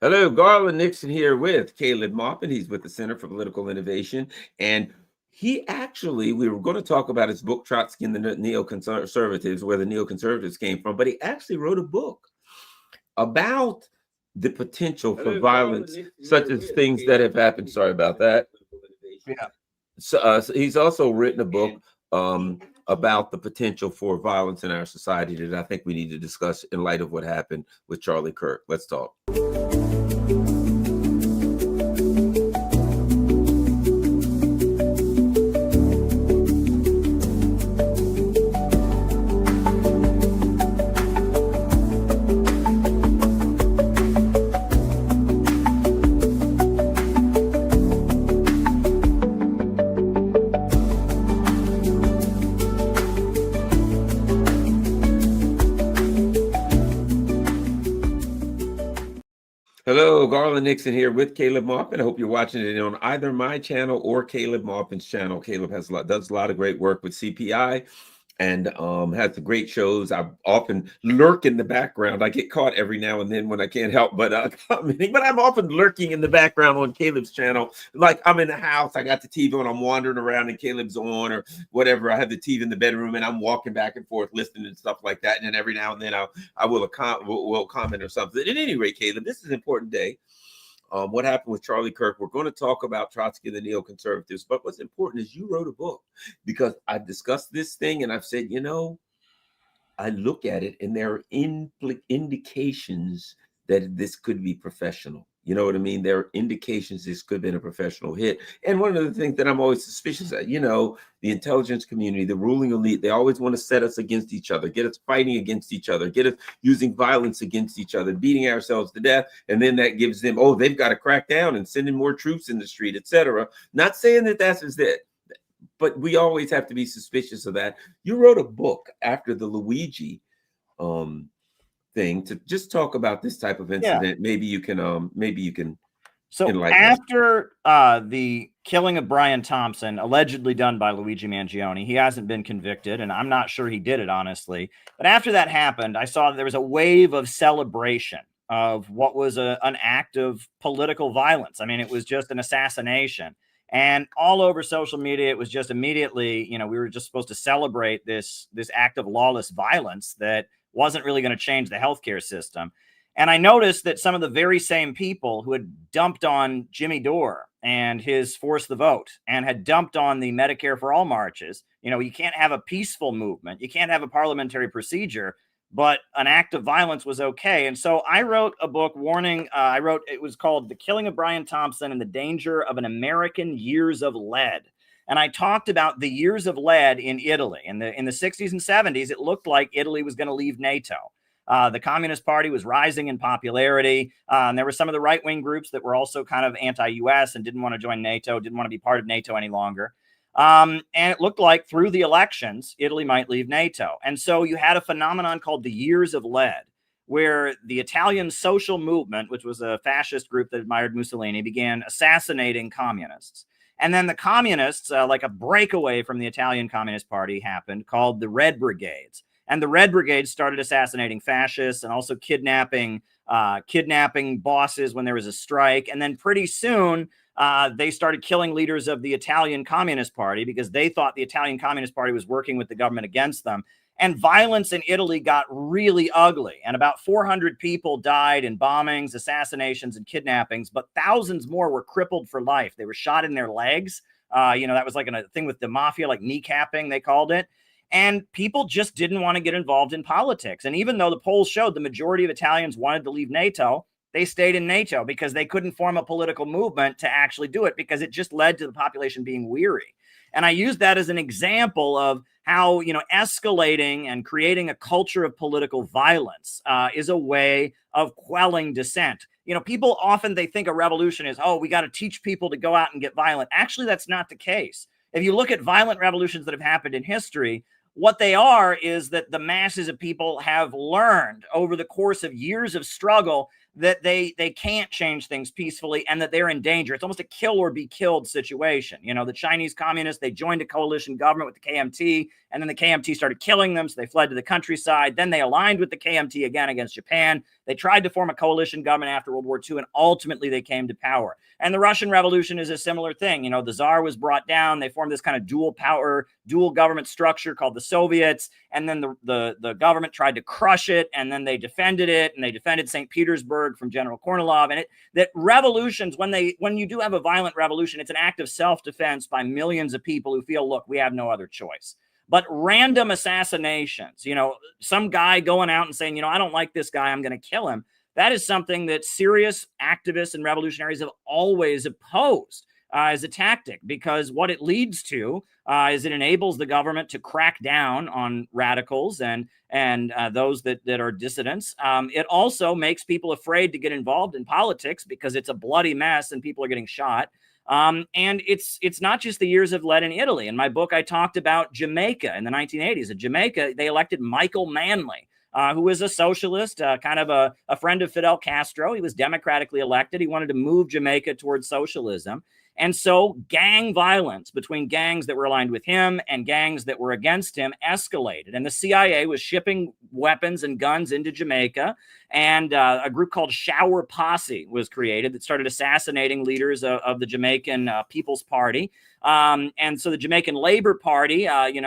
Hello, Garland Nixon here with Caleb Maupin. He's with the Center for Political Innovation. And we were going to talk about his book, Trotsky and the Neoconservatives, where the neoconservatives came from, but he actually wrote a book about the potential for violence, such as things that have happened. Sorry about that. Yeah. So he's also written a book about the potential for violence in our society that I think we need to discuss in light of what happened with Charlie Kirk. Let's talk. Hello, Garland Nixon here with Caleb Maupin. I hope you're watching it on either my channel or Caleb Maupin's channel. Caleb does a lot of great work with CPI and has the great shows. I often lurk in the background. I get caught every now and then when I can't help but commenting, but I'm often lurking in the background on Caleb's channel. Like I'm in the house, I got the TV on, I'm wandering around and Caleb's on or whatever. I have the TV in the bedroom and I'm walking back and forth listening and stuff like that. And then every now and then I will comment or something. At any rate, Caleb, this is an important day. What happened with Charlie Kirk. We're going to talk about Trotsky and the neoconservatives, but what's important is you wrote a book, because I've discussed this thing and I've said, I look at it and there are indications that this could be professional. You know what I mean? There are indications this could have been a professional hit. And one of the things that I'm always suspicious of, the intelligence community, the ruling elite, they always want to set us against each other, get us fighting against each other, get us using violence against each other, beating ourselves to death. And then that gives them, they've got to crack down and sending more troops in the street, etc. Not saying that that's it, but we always have to be suspicious of that. You wrote a book after the Luigi thing to just talk about this type of incident. Yeah. Maybe you can. So after the killing of Brian Thompson, allegedly done by Luigi Mangione, he hasn't been convicted, and I'm not sure he did it, honestly. But after that happened, I saw there was a wave of celebration of what was an act of political violence. I mean, it was just an assassination. And all over social media, it was just immediately, we were just supposed to celebrate this act of lawless violence that wasn't really going to change the healthcare system. And I noticed that some of the very same people who had dumped on Jimmy Dore and his Force the Vote and had dumped on the Medicare for All marches, you can't have a peaceful movement. You can't have a parliamentary procedure, but an act of violence was okay. And so I wrote a book warning. It was called The Killing of Brian Thompson and the Danger of an American Years of Lead. And I talked about the years of lead in Italy. In the 60s and 70s, it looked like Italy was going to leave NATO. The Communist Party was rising in popularity. And there were some of the right-wing groups that were also kind of anti-US and didn't want to join NATO, didn't want to be part of NATO any longer. And it looked like through the elections, Italy might leave NATO. And so you had a phenomenon called the Years of Lead, where the Italian social movement, which was a fascist group that admired Mussolini, began assassinating communists. And then the communists, like a breakaway from the Italian Communist Party happened called the Red Brigades. And the Red Brigades started assassinating fascists and also kidnapping bosses when there was a strike. And then pretty soon, they started killing leaders of the Italian Communist Party because they thought the Italian Communist Party was working with the government against them. And violence in Italy got really ugly. And about 400 people died in bombings, assassinations, and kidnappings, but thousands more were crippled for life. They were shot in their legs. That was like a thing with the mafia, like kneecapping, they called it. And people just didn't want to get involved in politics. And even though the polls showed the majority of Italians wanted to leave NATO, they stayed in NATO because they couldn't form a political movement to actually do it because it just led to the population being weary. And I used that as an example of how, escalating and creating a culture of political violence is a way of quelling dissent. People often, they think a revolution is, we got to teach people to go out and get violent. Actually, that's not the case. If you look at violent revolutions that have happened in history, what they are is that the masses of people have learned over the course of years of struggle that they can't change things peacefully and that they're in danger. It's almost a kill or be killed situation. The Chinese communists, they joined a coalition government with the KMT, and then the KMT started killing them, so they fled to the countryside. Then they aligned with the KMT again against Japan. They tried to form a coalition government after World War II, and ultimately they came to power. And the Russian Revolution is a similar thing. You know, the Tsar was brought down. They formed this kind of dual power, dual government structure called the Soviets. And then the government tried to crush it, and then they defended it, and they defended St. Petersburg from General Kornilov. And that revolutions, when you do have a violent revolution, it's an act of self-defense by millions of people who feel, look, we have no other choice. But random assassinations, you know, some guy going out and saying, you know, I don't like this guy, I'm going to kill him. That is something that serious activists and revolutionaries have always opposed as a tactic, because what it leads to is it enables the government to crack down on radicals and those that are dissidents. It also makes people afraid to get involved in politics because it's a bloody mess and people are getting shot. And it's not just the years of lead in Italy. In my book, I talked about Jamaica in the 1980s. In Jamaica, they elected Michael Manley, who was a socialist, kind of a friend of Fidel Castro. He was democratically elected. He wanted to move Jamaica towards socialism. And so gang violence between gangs that were aligned with him and gangs that were against him escalated. And the CIA was shipping weapons and guns into Jamaica. And a group called Shower Posse was created that started assassinating leaders of the Jamaican People's Party. And so the Jamaican Labor Party, they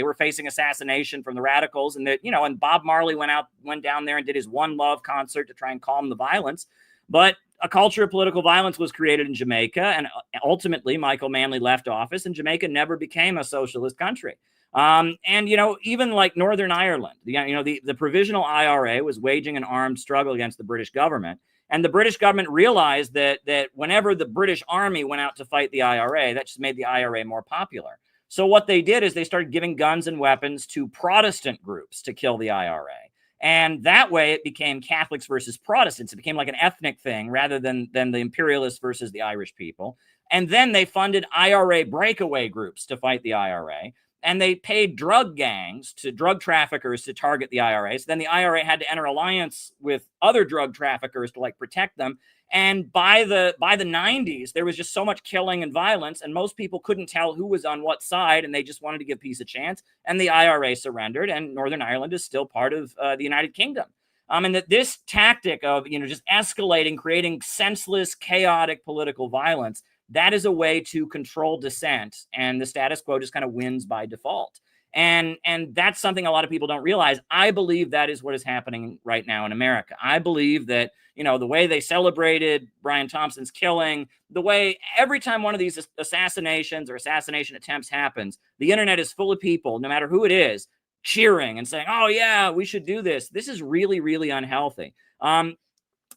were facing assassination from the radicals, and and Bob Marley went down there and did his One Love concert to try and calm the violence. But a culture of political violence was created in Jamaica, and ultimately Michael Manley left office, and Jamaica never became a socialist country. Even like Northern Ireland, the provisional IRA was waging an armed struggle against the British government. And the British government realized that whenever the British army went out to fight the IRA, that just made the IRA more popular. So what they did is they started giving guns and weapons to Protestant groups to kill the IRA. And that way it became Catholics versus Protestants. It became like an ethnic thing rather than the imperialists versus the Irish people. And then they funded IRA breakaway groups to fight the IRA. And they paid drug traffickers to target the IRA. So then the IRA had to enter alliance with other drug traffickers to protect them. And by the 90s, there was just so much killing and violence, and most people couldn't tell who was on what side, and they just wanted to give peace a chance. And the IRA surrendered, and Northern Ireland is still part of the United Kingdom. And that this tactic of just escalating, creating senseless, chaotic political violence, that is a way to control dissent, and the status quo just kind of wins by default. And that's something a lot of people don't realize. I believe that is what is happening right now in America. I believe that, the way they celebrated Brian Thompson's killing, the way every time one of these assassinations or assassination attempts happens, the internet is full of people, no matter who it is, cheering and saying, oh yeah, we should do this. This is really, really unhealthy. And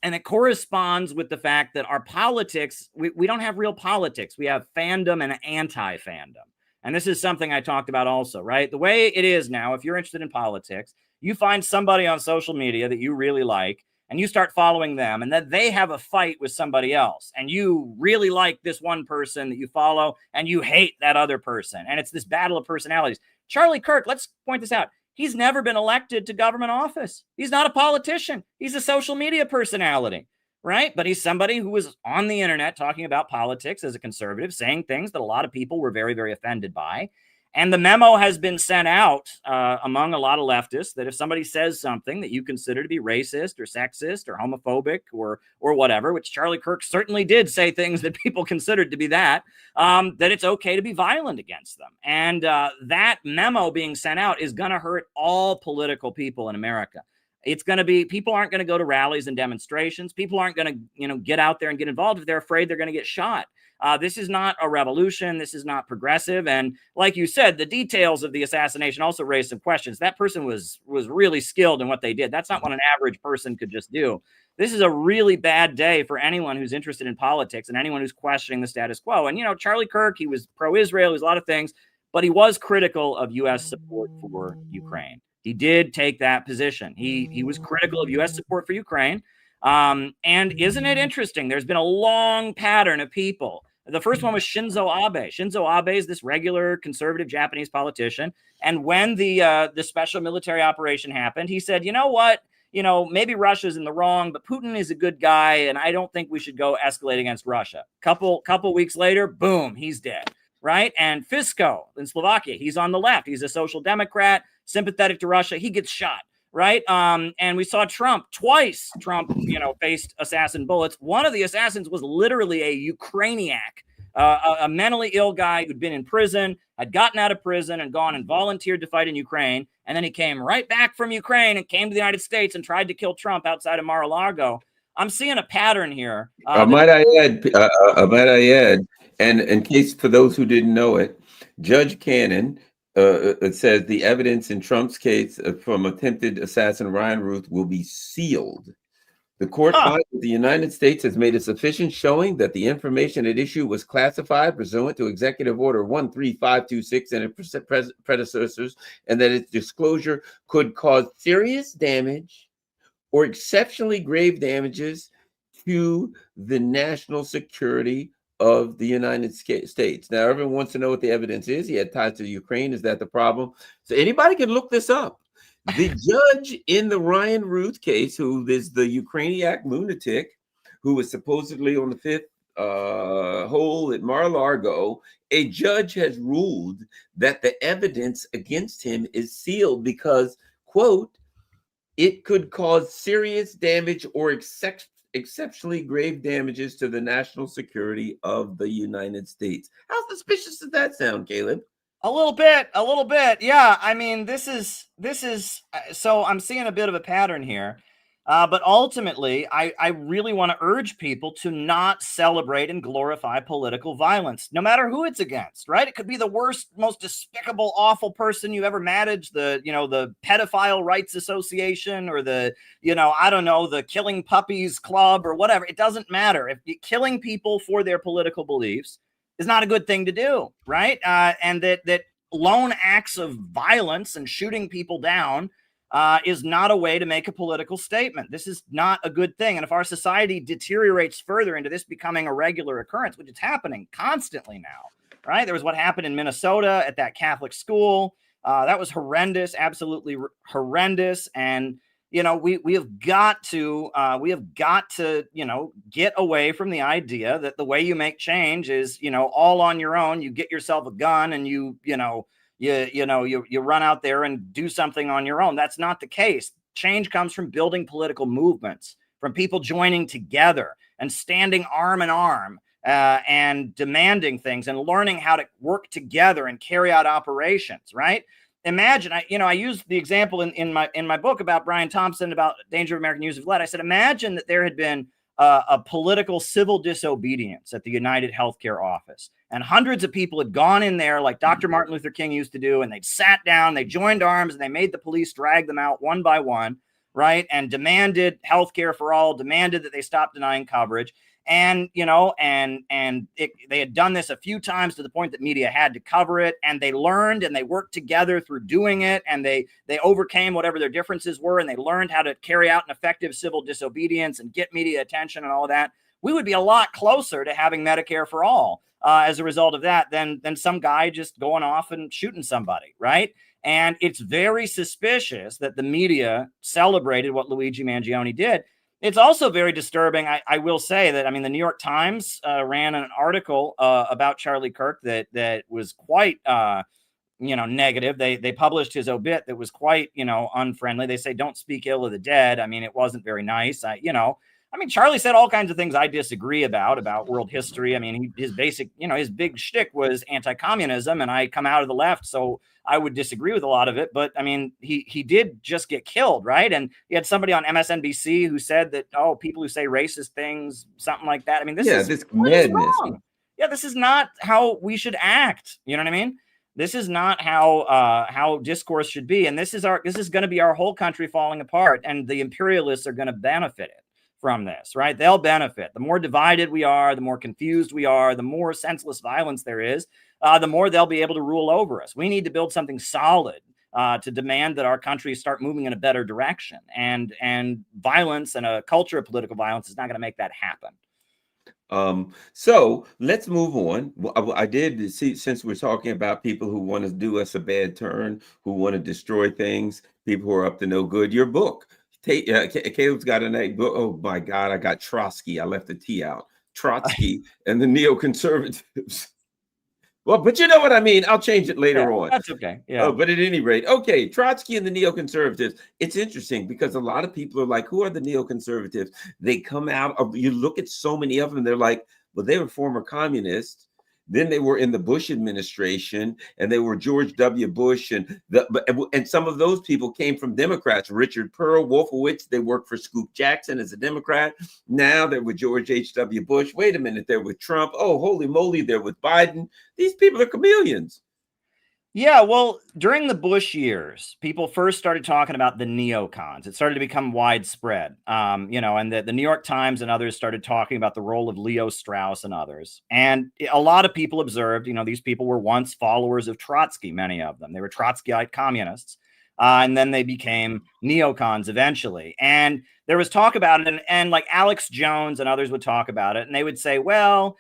it corresponds with the fact that our politics, we don't have real politics. We have fandom and anti-fandom. And this is something I talked about also, right? The way it is now, if you're interested in politics, you find somebody on social media that you really like, and you start following them, and then they have a fight with somebody else, and you really like this one person that you follow, and you hate that other person. And it's this battle of personalities. Charlie Kirk, let's point this out. He's never been elected to government office. He's not a politician. He's a social media personality, right? But he's somebody who was on the internet talking about politics as a conservative, saying things that a lot of people were very, very offended by. And the memo has been sent out among a lot of leftists that if somebody says something that you consider to be racist or sexist or homophobic or whatever, which Charlie Kirk certainly did say things that people considered to be that it's okay to be violent against them. And that memo being sent out is going to hurt all political people in America. It's going to be, people aren't going to go to rallies and demonstrations. People aren't going to, get out there and get involved if they're afraid they're going to get shot. This is not a revolution. This is not progressive. And like you said, the details of the assassination also raised some questions. That person was really skilled in what they did. That's not what an average person could just do. This is a really bad day for anyone who's interested in politics and anyone who's questioning the status quo. And, Charlie Kirk, he was pro-Israel, he was a lot of things, but he was critical of U.S. support for Ukraine. He did take that position. He was critical of U.S. support for Ukraine. And isn't it interesting? There's been a long pattern of people. The first one was Shinzo Abe. Shinzo Abe is this regular conservative Japanese politician. And when the special military operation happened, he said, you know what? Maybe Russia's in the wrong, but Putin is a good guy, and I don't think we should go escalate against Russia. Couple weeks later, boom, he's dead. Right? And Fico in Slovakia, he's on the left. He's a social democrat, sympathetic to Russia. He gets shot. right? And we saw Trump twice. Trump, faced assassin bullets. One of the assassins was literally a Ukrainiac, a mentally ill guy who'd been in prison, had gotten out of prison and gone and volunteered to fight in Ukraine. And then he came right back from Ukraine and came to the United States and tried to kill Trump outside of Mar-a-Lago. I'm seeing a pattern here. Might I add, and in case for those who didn't know it, Judge Cannon it says the evidence in Trump's case from attempted assassin Ryan Ruth will be sealed. The court finds that the United States has made a sufficient showing that the information at issue was classified pursuant to Executive Order 13526 and its predecessors, and that its disclosure could cause serious damage or exceptionally grave damages to the national security of the United States. Now, everyone wants to know what the evidence is. He had ties to Ukraine. Is that the problem? So anybody can look this up. The judge in the Ryan Ruth case, who is the Ukrainiac lunatic, who was supposedly on the fifth hole at Mar-a-Lago, a judge has ruled that the evidence against him is sealed because, quote, it could cause serious damage or exceptionally grave damages to the national security of the United States. How suspicious does that sound, Caleb? A little bit. Yeah. I mean, this is, so I'm seeing a bit of a pattern here. But ultimately, I really want to urge people to not celebrate and glorify political violence, no matter who it's against, right? It could be the worst, most despicable, awful person you've ever managed, the Pedophile Rights Association or the Killing Puppies Club or whatever. It doesn't matter. If you're killing people for their political beliefs is not a good thing to do, right? And that lone acts of violence and shooting people down is not a way to make a political statement. This is not a good thing. And if our society deteriorates further into this becoming a regular occurrence, which is happening constantly now, right? There was what happened in Minnesota at that Catholic school. That was horrendous, absolutely horrendous. And we have got to get away from the idea that the way you make change is all on your own. You get yourself a gun and you run out there and do something on your own. That's not the case. Change comes from building political movements, from people joining together and standing arm in arm and demanding things and learning how to work together and carry out operations, right? Imagine, I used the example in my book about Brian Thompson, about danger of American use of lead. I said, imagine that there had been a political civil disobedience at the United Healthcare office, and hundreds of people had gone in there like Dr. Martin Luther King used to do, and they'd sat down, they joined arms, and they made the police drag them out one by one, right? And demanded healthcare for all, demanded that they stop denying coverage. And, they had done this a few times to the point that media had to cover it, and they learned and they worked together through doing it, and they overcame whatever their differences were, and they learned how to carry out an effective civil disobedience and get media attention and all of that. We would be a lot closer to having Medicare for all as a result of that than some guy just going off and shooting somebody, right? And it's very suspicious that the media celebrated what Luigi Mangione did. It's also very disturbing. I will say that, the New York Times ran an article about Charlie Kirk that was quite, negative. They published his obit that was quite, unfriendly. They say, don't speak ill of the dead. It wasn't very nice. Charlie said all kinds of things I disagree about world history. His basic, his big shtick was anti-communism, and I come out of the left, so I would disagree with a lot of it. But he did just get killed, right? And he had somebody on MSNBC who said that, people who say racist things, something like that. This madness. Yeah, this is not how we should act. You know what I mean? This is not how discourse should be, and this is going to be our whole country falling apart, and the imperialists are going to benefit it from this, right? They'll benefit. The more divided we are, the more confused we are, the more senseless violence there is, the more they'll be able to rule over us. We need to build something solid to demand that our country start moving in a better direction. And violence and a culture of political violence is not going to make that happen. So let's move on. I did see, since we're talking about people who want to do us a bad turn, who want to destroy things, people who are up to no good, your book. Caleb's got a nice book. Oh my God, I got Trotsky. I left the T out. Trotsky and the Neoconservatives. Well, but you know what I mean. I'll change it Yeah, later on. that's okay. Yeah. But at any rate, okay, Trotsky and the neoconservatives. It's interesting because a lot of people are like, who are the neoconservatives? They come out of, you look at so many of them, they're like, well, they were former communists. Then they were in the Bush administration, and they were George W. Bush, and some of those people came from Democrats. Richard Pearl, Wolfowitz, they worked for Scoop Jackson as a Democrat. Now they're with George H.W. Bush. Wait a minute, they're with Trump. Oh, holy moly, they're with Biden. These people are chameleons. Yeah, well, during the Bush years, people first started talking about the neocons. It started to become widespread, and the New York Times and others started talking about the role of Leo Strauss and others. And a lot of people observed, these people were once followers of Trotsky, many of them. They were Trotskyite communists, and then they became neocons eventually. And there was talk about it, and like Alex Jones and others would talk about it, and they would say, well,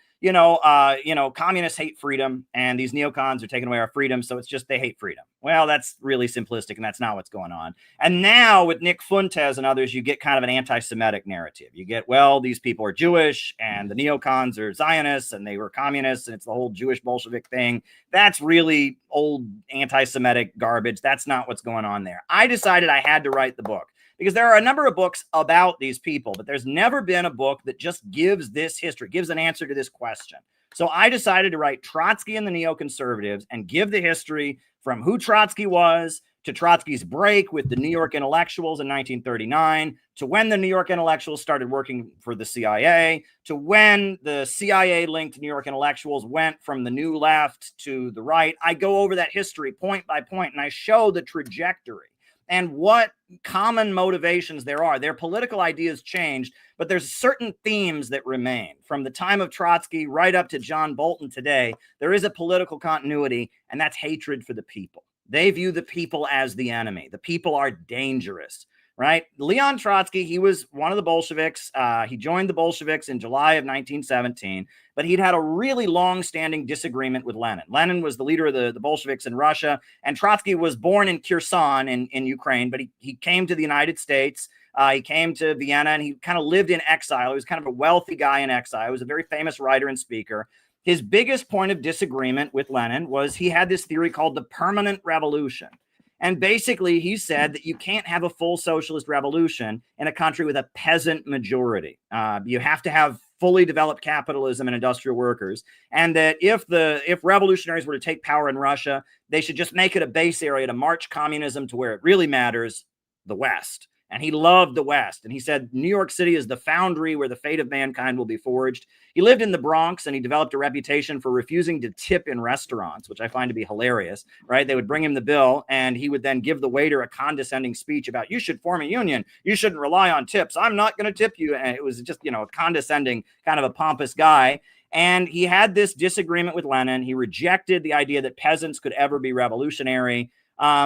communists hate freedom, and these neocons are taking away our freedom. So it's just they hate freedom. Well, that's really simplistic, and that's not what's going on. And now with Nick Fuentes and others, you get kind of an anti-Semitic narrative. You get, well, these people are Jewish, and the neocons are Zionists, and they were communists, and it's the whole Jewish Bolshevik thing. That's really old anti-Semitic garbage. That's not what's going on there. I decided I had to write the book, because there are a number of books about these people, but there's never been a book that just gives this history, gives an answer to this question. So I decided to write Trotsky and the Neoconservatives and give the history from who Trotsky was to Trotsky's break with the New York intellectuals in 1939, to when the New York intellectuals started working for the CIA, to when the CIA-linked New York intellectuals went from the new left to the right. I go over that history point by point, and I show the trajectory and what common motivations there are. Their political ideas changed, but there's certain themes that remain. From the time of Trotsky right up to John Bolton today, there is a political continuity, and that's hatred for the people. They view the people as the enemy. The people are dangerous, right? Leon Trotsky, he was one of the Bolsheviks. He joined the Bolsheviks in July of 1917, but he'd had a really long-standing disagreement with Lenin. Lenin was the leader of the Bolsheviks in Russia, and Trotsky was born in Kherson in Ukraine, but he came to the United States. He came to Vienna, and he kind of lived in exile. He was kind of a wealthy guy in exile. He was a very famous writer and speaker. His biggest point of disagreement with Lenin was he had this theory called the permanent revolution. And basically, he said that you can't have a full socialist revolution in a country with a peasant majority. You have to have fully developed capitalism and industrial workers. And that if revolutionaries were to take power in Russia, they should just make it a base area to march communism to where it really matters, the West. And he loved the West. And he said New York City is the foundry where the fate of mankind will be forged. He lived in the Bronx, and he developed a reputation for refusing to tip in restaurants, which I find to be hilarious, right? They would bring him the bill, and he would then give the waiter a condescending speech about, you should form a union. You shouldn't rely on tips. I'm not going to tip you. And it was just, a condescending, kind of a pompous guy. And he had this disagreement with Lenin. He rejected the idea that peasants could ever be revolutionary.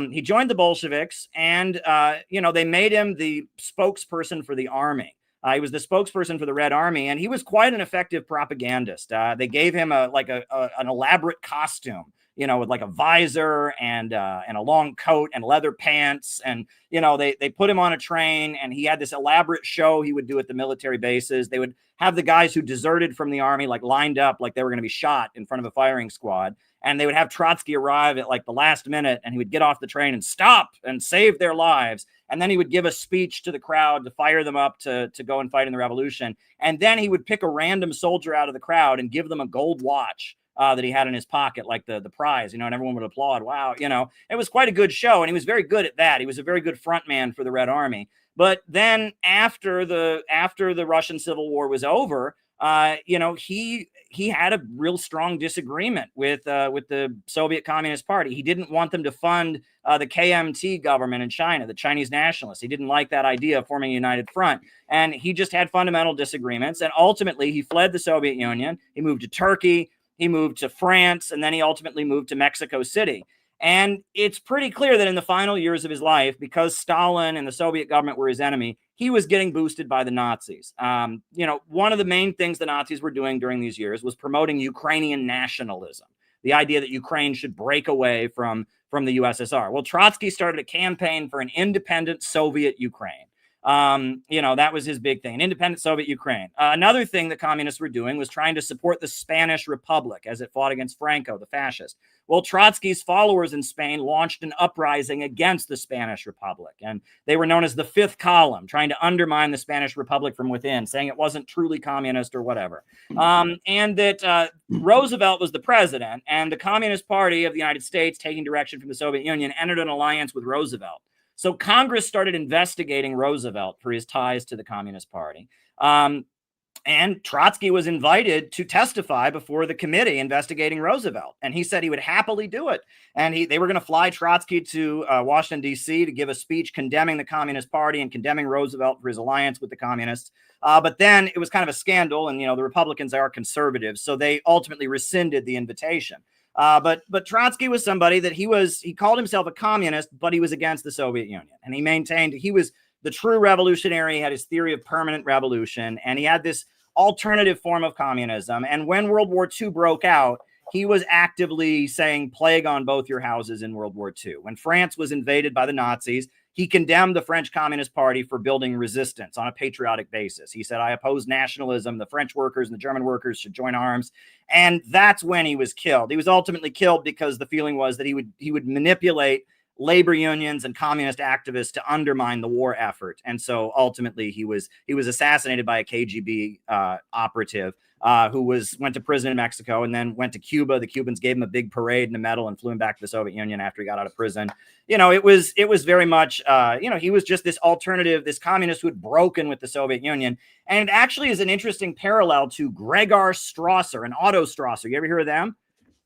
He joined the Bolsheviks, and, they made him the spokesperson for the army. He was the spokesperson for the Red Army, and he was quite an effective propagandist. They gave him an elaborate costume, with like a visor and a long coat and leather pants. And, they put him on a train, and he had this elaborate show he would do at the military bases. They would have the guys who deserted from the army, like lined up, like they were going to be shot in front of a firing squad. And they would have Trotsky arrive at like the last minute, and he would get off the train and stop and save their lives. And then he would give a speech to the crowd to fire them up to go and fight in the revolution. And then he would pick a random soldier out of the crowd and give them a gold watch that he had in his pocket, like the prize, and everyone would applaud. Wow. It was quite a good show. And he was very good at that. He was a very good front man for the Red Army. But then after the Russian Civil War was over, he had a real strong disagreement with the Soviet Communist Party. He didn't want them to fund the KMT government in China, the Chinese nationalists. He didn't like that idea of forming a united front. And he just had fundamental disagreements. And ultimately, he fled the Soviet Union. He moved to Turkey. He moved to France. And then he ultimately moved to Mexico City. And it's pretty clear that in the final years of his life, because Stalin and the Soviet government were his enemy, he was getting boosted by the Nazis. One of the main things the Nazis were doing during these years was promoting Ukrainian nationalism, the idea that Ukraine should break away from the USSR. Well, Trotsky started a campaign for an independent Soviet Ukraine. That was his big thing. An independent Soviet Ukraine. Another thing the communists were doing was trying to support the Spanish Republic as it fought against Franco, the fascist. Well, Trotsky's followers in Spain launched an uprising against the Spanish Republic, and they were known as the Fifth Column, trying to undermine the Spanish Republic from within, saying it wasn't truly communist or whatever. And that Roosevelt was the president, and the Communist Party of the United States, taking direction from the Soviet Union, entered an alliance with Roosevelt. So Congress started investigating Roosevelt for his ties to the Communist Party. And Trotsky was invited to testify before the committee investigating Roosevelt. And he said he would happily do it. And they were going to fly Trotsky to Washington, D.C. to give a speech condemning the Communist Party and condemning Roosevelt for his alliance with the communists. But then it was kind of a scandal. And, the Republicans are conservatives. So they ultimately rescinded the invitation. But Trotsky was somebody that he called himself a communist, but he was against the Soviet Union. And he maintained he was the true revolutionary. He had his theory of permanent revolution, and he had this alternative form of communism. And when World War II broke out, he was actively saying plague on both your houses in World War II. When France was invaded by the Nazis, he condemned the French Communist Party for building resistance on a patriotic basis. He said, I oppose nationalism. The French workers and the German workers should join arms. And that's when he was killed. He was ultimately killed because the feeling was that he would manipulate labor unions and communist activists to undermine the war effort. And so ultimately he was assassinated by a KGB operative who went to prison in Mexico and then went to Cuba. The Cubans gave him a big parade and a medal and flew him back to the Soviet Union after he got out of prison. It was very much, he was just this alternative, this communist who had broken with the Soviet Union. And it actually is an interesting parallel to Gregor Strasser and Otto Strasser. You ever hear of them?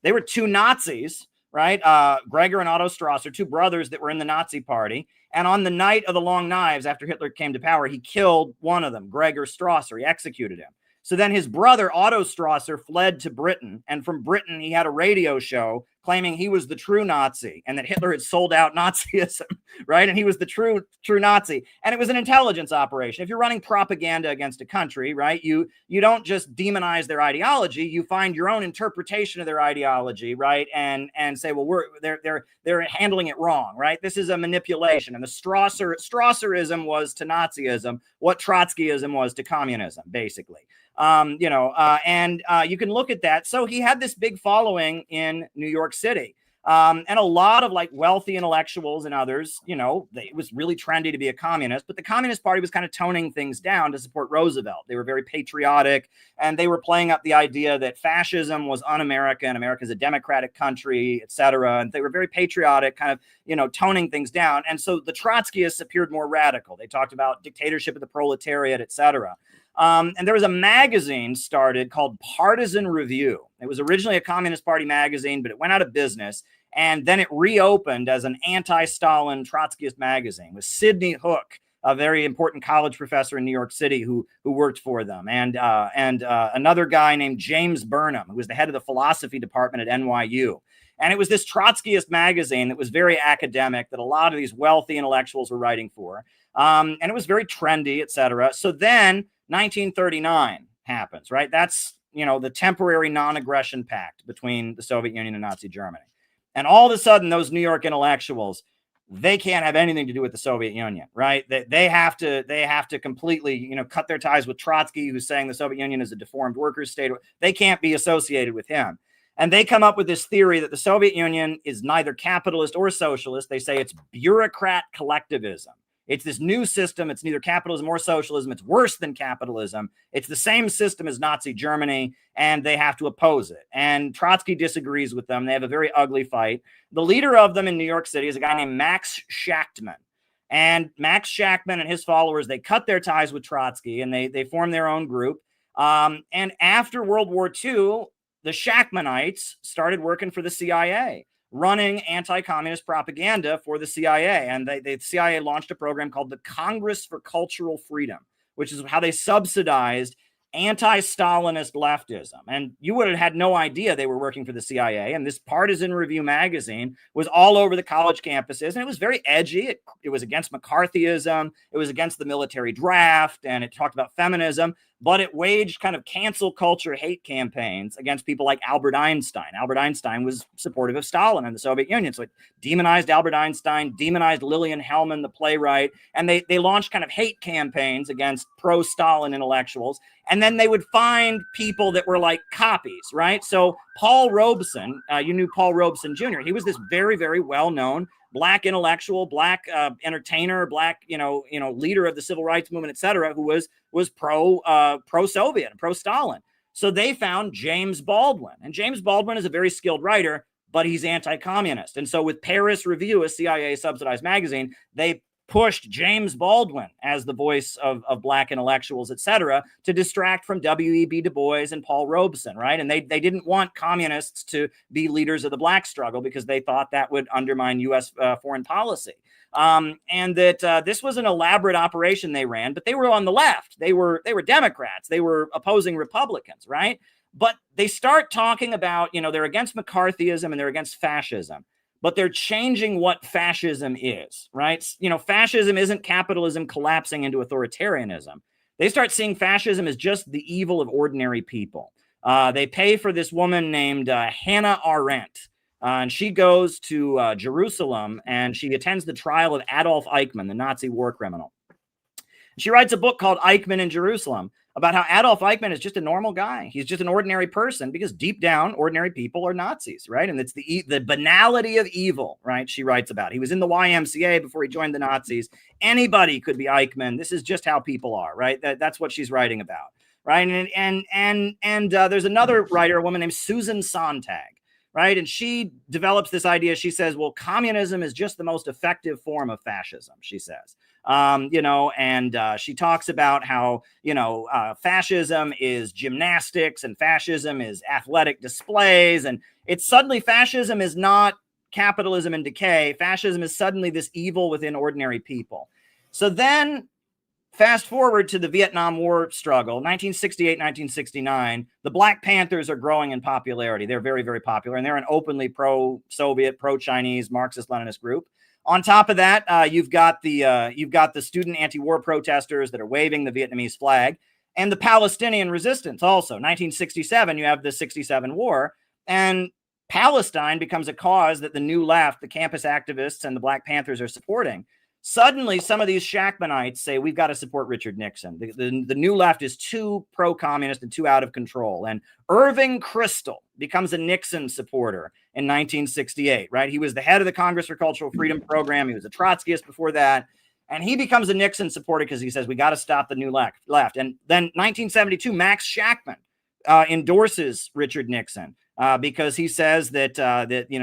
They were two Nazis, right? Gregor and Otto Strasser, two brothers that were in the Nazi party. And on the night of the Long Knives, after Hitler came to power, he killed one of them, Gregor Strasser. He executed him. So then his brother, Otto Strasser, fled to Britain. And from Britain, he had a radio show claiming he was the true Nazi and that Hitler had sold out Nazism, right? And he was the true Nazi. And it was an intelligence operation. If you're running propaganda against a country, right, you don't just demonize their ideology. You find your own interpretation of their ideology, right? And say, well, they're handling it wrong, right? This is a manipulation. And the Strasserism was to Nazism what Trotskyism was to communism, basically. And you can look at that. So he had this big following in New York City. And a lot of wealthy intellectuals and others, it was really trendy to be a communist, but the Communist Party was kind of toning things down to support Roosevelt. They were very patriotic, and they were playing up the idea that fascism was un-American, America's a democratic country, etc. And they were very patriotic, kind of, toning things down. And so the Trotskyists appeared more radical. They talked about dictatorship of the proletariat, etc. And there was a magazine started called Partisan Review. It was originally a Communist Party magazine, but it went out of business. And then it reopened as an anti-Stalin Trotskyist magazine with Sidney Hook, a very important college professor in New York City who worked for them. And another guy named James Burnham, who was the head of the philosophy department at NYU. And it was this Trotskyist magazine that was very academic, that a lot of these wealthy intellectuals were writing for. And it was very trendy, et cetera. So then 1939 happens, right? That's, the temporary non-aggression pact between the Soviet Union and Nazi Germany. And all of a sudden, those New York intellectuals, they can't have anything to do with the Soviet Union, right? They have to completely, cut their ties with Trotsky, who's saying the Soviet Union is a deformed workers' state. They can't be associated with him. And they come up with this theory that the Soviet Union is neither capitalist or socialist. They say it's bureaucrat collectivism. It's this new system. It's neither capitalism or socialism. It's worse than capitalism. It's the same system as Nazi Germany, and they have to oppose it. And Trotsky disagrees with them. They have a very ugly fight. The leader of them in New York City is a guy named Max Shachtman. And Max Shachtman and his followers, they cut their ties with Trotsky, and they form their own group. And after World War II, the Shachtmanites started working for the CIA, running anti-communist propaganda for the CIA. And the CIA launched a program called the Congress for Cultural Freedom, which is how they subsidized anti-Stalinist leftism. And you would have had no idea they were working for the CIA. And this Partisan Review magazine was all over the college campuses. And it was very edgy. It was against McCarthyism. It was against the military draft. And it talked about feminism. but it waged kind of cancel culture hate campaigns against people like Albert Einstein. Albert Einstein was supportive of Stalin and the Soviet Union. So it demonized Albert Einstein, demonized Lillian Hellman, the playwright, and they launched kind of hate campaigns against pro-Stalin intellectuals. And then they would find people that were like copies, right? So Paul Robeson, you knew Paul Robeson Jr. He was this very, very well-known Black intellectual, Black entertainer, Black, leader of the civil rights movement, et cetera, who was pro-Soviet, pro-Stalin. So they found James Baldwin. And James Baldwin is a very skilled writer, but he's anti-communist. And so with Paris Review, a CIA-subsidized magazine, they pushed James Baldwin as the voice of Black intellectuals, et cetera, to distract from W.E.B. Du Bois and Paul Robeson, right? And they didn't want communists to be leaders of the Black struggle because they thought that would undermine U.S. Foreign policy. And that this was an elaborate operation they ran, but they were on the left. They were Democrats. They were opposing Republicans, right? But they start talking about, they're against McCarthyism and they're against fascism. But they're changing what fascism is, right? Fascism isn't capitalism collapsing into authoritarianism. They start seeing fascism as just the evil of ordinary people. They pay for this woman named Hannah Arendt. And she goes to Jerusalem and she attends the trial of Adolf Eichmann, the Nazi war criminal. She writes a book called Eichmann in Jerusalem about how Adolf Eichmann is just a normal guy. He's just an ordinary person because deep down, ordinary people are Nazis, right? And it's the banality of evil, right? She writes about. He was in the YMCA before he joined the Nazis. Anybody could be Eichmann. This is just how people are, right? That's what she's writing about, right? And there's another writer, a woman named Susan Sontag, right? And she develops this idea. She says, well, communism is just the most effective form of fascism, she says. She talks about how, fascism is gymnastics and fascism is athletic displays. And it's suddenly fascism is not capitalism in decay. Fascism is suddenly this evil within ordinary people. So then fast forward to the Vietnam War struggle, 1968, 1969, the Black Panthers are growing in popularity. They're very, very popular, and they're an openly pro-Soviet, pro-Chinese, Marxist-Leninist group. On top of that, you've got the student anti-war protesters that are waving the Vietnamese flag, and the Palestinian resistance also. 1967, you have the 67 war, and Palestine becomes a cause that the New Left, the campus activists, and the Black Panthers are supporting. Suddenly, some of these Shachtmanites say, we've got to support Richard Nixon. The New Left is too pro-communist and too out of control. And Irving Kristol becomes a Nixon supporter in 1968, right? He was the head of the Congress for Cultural Freedom program. He was a Trotskyist before that. And he becomes a Nixon supporter because he says, we got to stop the New Left. And then 1972, Max Shachtman endorses Richard Nixon. Because he says that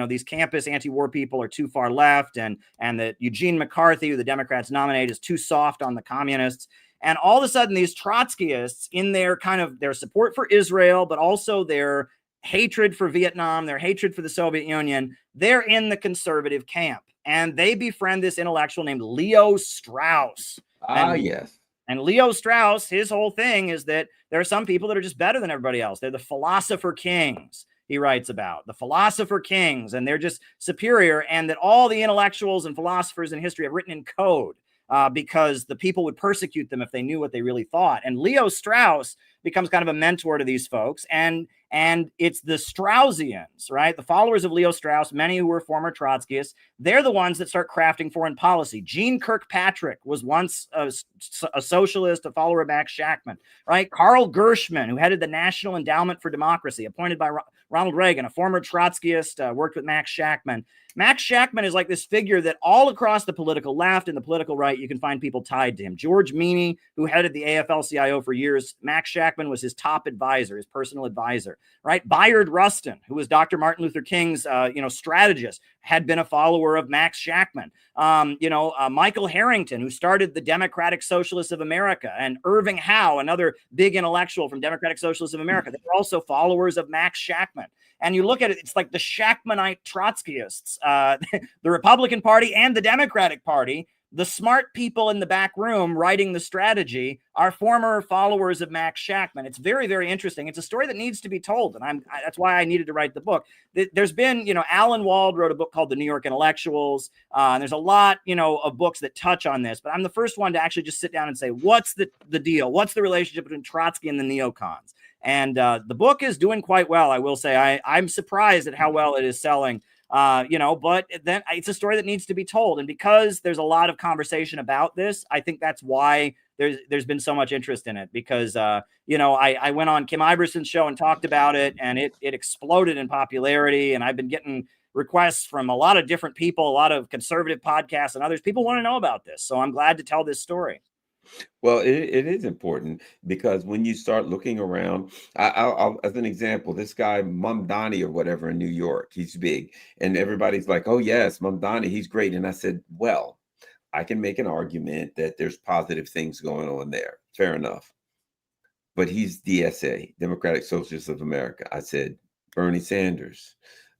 these campus anti-war people are too far left, and that Eugene McCarthy, who the Democrats nominate, is too soft on the communists. And all of a sudden, these Trotskyists, in their their support for Israel, but also their hatred for Vietnam, their hatred for the Soviet Union, they're in the conservative camp, and they befriend this intellectual named Leo Strauss. Yes. And Leo Strauss, his whole thing is that there are some people that are just better than everybody else. They're the philosopher kings. He writes about the philosopher kings, and they're just superior, and that all the intellectuals and philosophers in history have written in code because the people would persecute them if they knew what they really thought. And Leo Strauss becomes kind of a mentor to these folks, and it's the Straussians, right? The followers of Leo Strauss, many who were former Trotskyists, they're the ones that start crafting foreign policy. Jeane Kirkpatrick was once a socialist, a follower of Max Shachtman, right? Carl Gershman, who headed the National Endowment for Democracy, appointed by Ronald Reagan, a former Trotskyist, worked with Max Shachtman. Max Shachtman is like this figure that all across the political left and the political right, you can find people tied to him. George Meany, who headed the AFL-CIO for years, Max Shachtman was his top advisor, his personal advisor, right? Bayard Rustin, who was Dr. Martin Luther King's, strategist, had been a follower of Max Shachtman. Michael Harrington, who started the Democratic Socialists of America, and Irving Howe, another big intellectual from Democratic Socialists of America, they were also followers of Max Shachtman. And you look at it, it's like the Shachtmanite Trotskyists, the Republican Party and the Democratic Party the smart people in the back room writing the strategy are former followers of Max Shachtman. It's very, very interesting. It's a story that needs to be told, and that's why I needed to write the book. There's been, Alan Wald wrote a book called The New York Intellectuals, and there's a lot, of books that touch on this, but I'm the first one to actually just sit down and say, what's the deal? What's the relationship between Trotsky and the neocons? And the book is doing quite well, I will say. I'm surprised at how well it is selling. But then it's a story that needs to be told. And because there's a lot of conversation about this, I think that's why there's been so much interest in it, because, I went on Kim Iverson's show and talked about it, and it exploded in popularity. And I've been getting requests from a lot of different people, a lot of conservative podcasts and others. People want to know about this. So I'm glad to tell this story. Well, it is important, because when you start looking around, I'll as an example, this guy Mamdani or whatever in New York, he's big, and everybody's like, "Oh yes, Mamdani, he's great." And I said, "Well, I can make an argument that there's positive things going on there. Fair enough, but he's DSA, Democratic Socialists of America." I said, Bernie Sanders,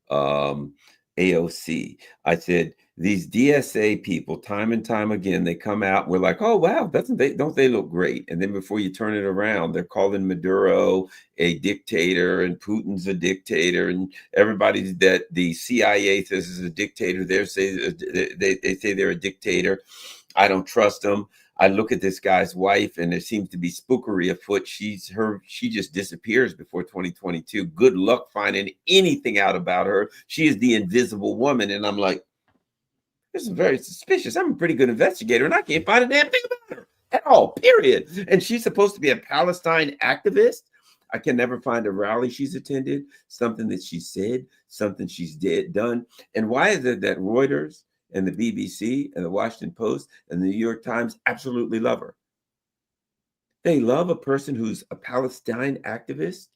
AOC. I said, these DSA people, time and time again, they come out. We're like, "Oh wow, don't they look great?" And then before you turn it around, they're calling Maduro a dictator, and Putin's a dictator, and everybody that the CIA says is a dictator, they say they're a dictator. I don't trust them. I look at this guy's wife, and there seems to be spookery afoot. She just disappears before 2022. Good luck finding anything out about her. She is the invisible woman, and I'm like, this is very suspicious. I'm a pretty good investigator, and I can't find a damn thing about her at all, period. And she's supposed to be a Palestine activist. I can never find a rally she's attended, something that she said, something she's done. And why is it that Reuters and the BBC and the Washington Post and the New York Times absolutely love her? They love a person who's a Palestine activist?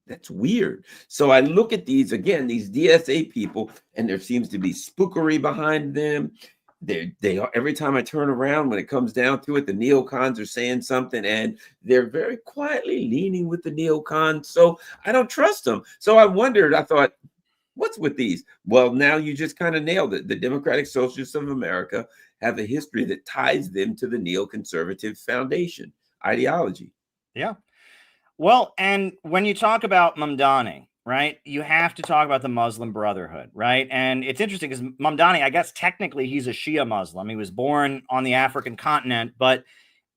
That's weird. So I look at these DSA people, and there seems to be spookery behind them. They are, every time I turn around, when it comes down to it, the neocons are saying something, and they're very quietly leaning with the neocons. So I don't trust them. So I thought, what's with these? Well, now you just kind of nailed it. The Democratic Socialists of America have a history that ties them to the neoconservative foundation ideology. Yeah. Well, and when you talk about Mamdani, right, you have to talk about the Muslim Brotherhood, right? And it's interesting because Mamdani, I guess technically he's a Shia Muslim. He was born on the African continent. But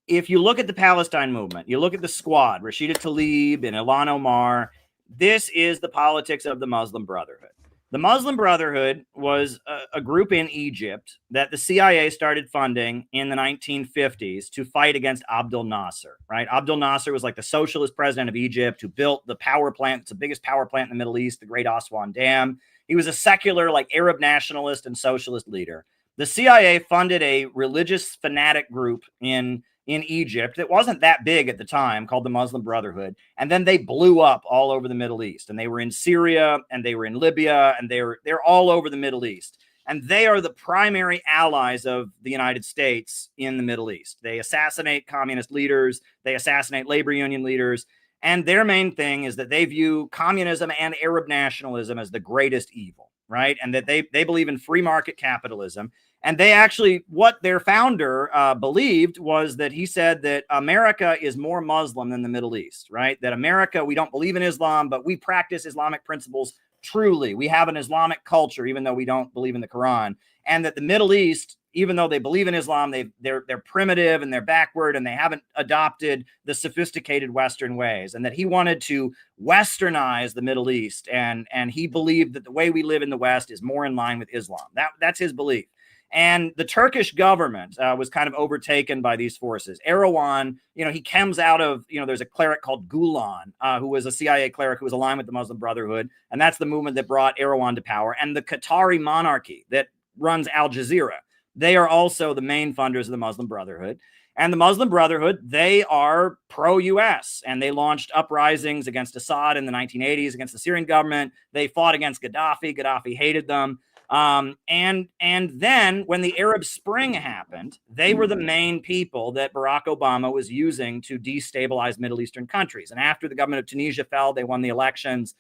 if you look at the Palestine movement, you look at the Squad, Rashida Tlaib and Ilhan Omar, this is the politics of the Muslim Brotherhood. The Muslim Brotherhood was a group in Egypt that the CIA started funding in the 1950s to fight against Abdel Nasser, right? Abdel Nasser was like the socialist president of Egypt who built the power plant. It's the biggest power plant in the Middle East, the Great Aswan Dam. He was a secular, like Arab nationalist and socialist leader. The CIA funded a religious fanatic group in Egypt that wasn't that big at the time, called the Muslim Brotherhood. And then they blew up all over the Middle East. And they were in Syria, and they were in Libya, and they're all over the Middle East. And they are the primary allies of the United States in the Middle East. They assassinate communist leaders. They assassinate labor union leaders. And their main thing is that they view communism and Arab nationalism as the greatest evil, right? And that they believe in free market capitalism. And they actually, what their founder believed was that he said that America is more Muslim than the Middle East, right? That America, we don't believe in Islam, but we practice Islamic principles truly. We have an Islamic culture, even though we don't believe in the Quran. And that the Middle East, even though they believe in Islam, they're primitive and they're backward, and they haven't adopted the sophisticated Western ways. And that he wanted to Westernize the Middle East. And he believed that the way we live in the West is more in line with Islam. That's his belief. And the Turkish government was kind of overtaken by these forces. Erdogan, he comes out of, there's a cleric called Gulen, who was a CIA cleric who was aligned with the Muslim Brotherhood. And that's the movement that brought Erdogan to power. And the Qatari monarchy that runs Al Jazeera, they are also the main funders of the Muslim Brotherhood. And the Muslim Brotherhood, they are pro-U.S. and they launched uprisings against Assad in the 1980s, against the Syrian government. They fought against Gaddafi. Gaddafi hated them. And then when the Arab Spring happened, they were the main people that Barack Obama was using to destabilize Middle Eastern countries. And after the government of Tunisia fell, they won the elections.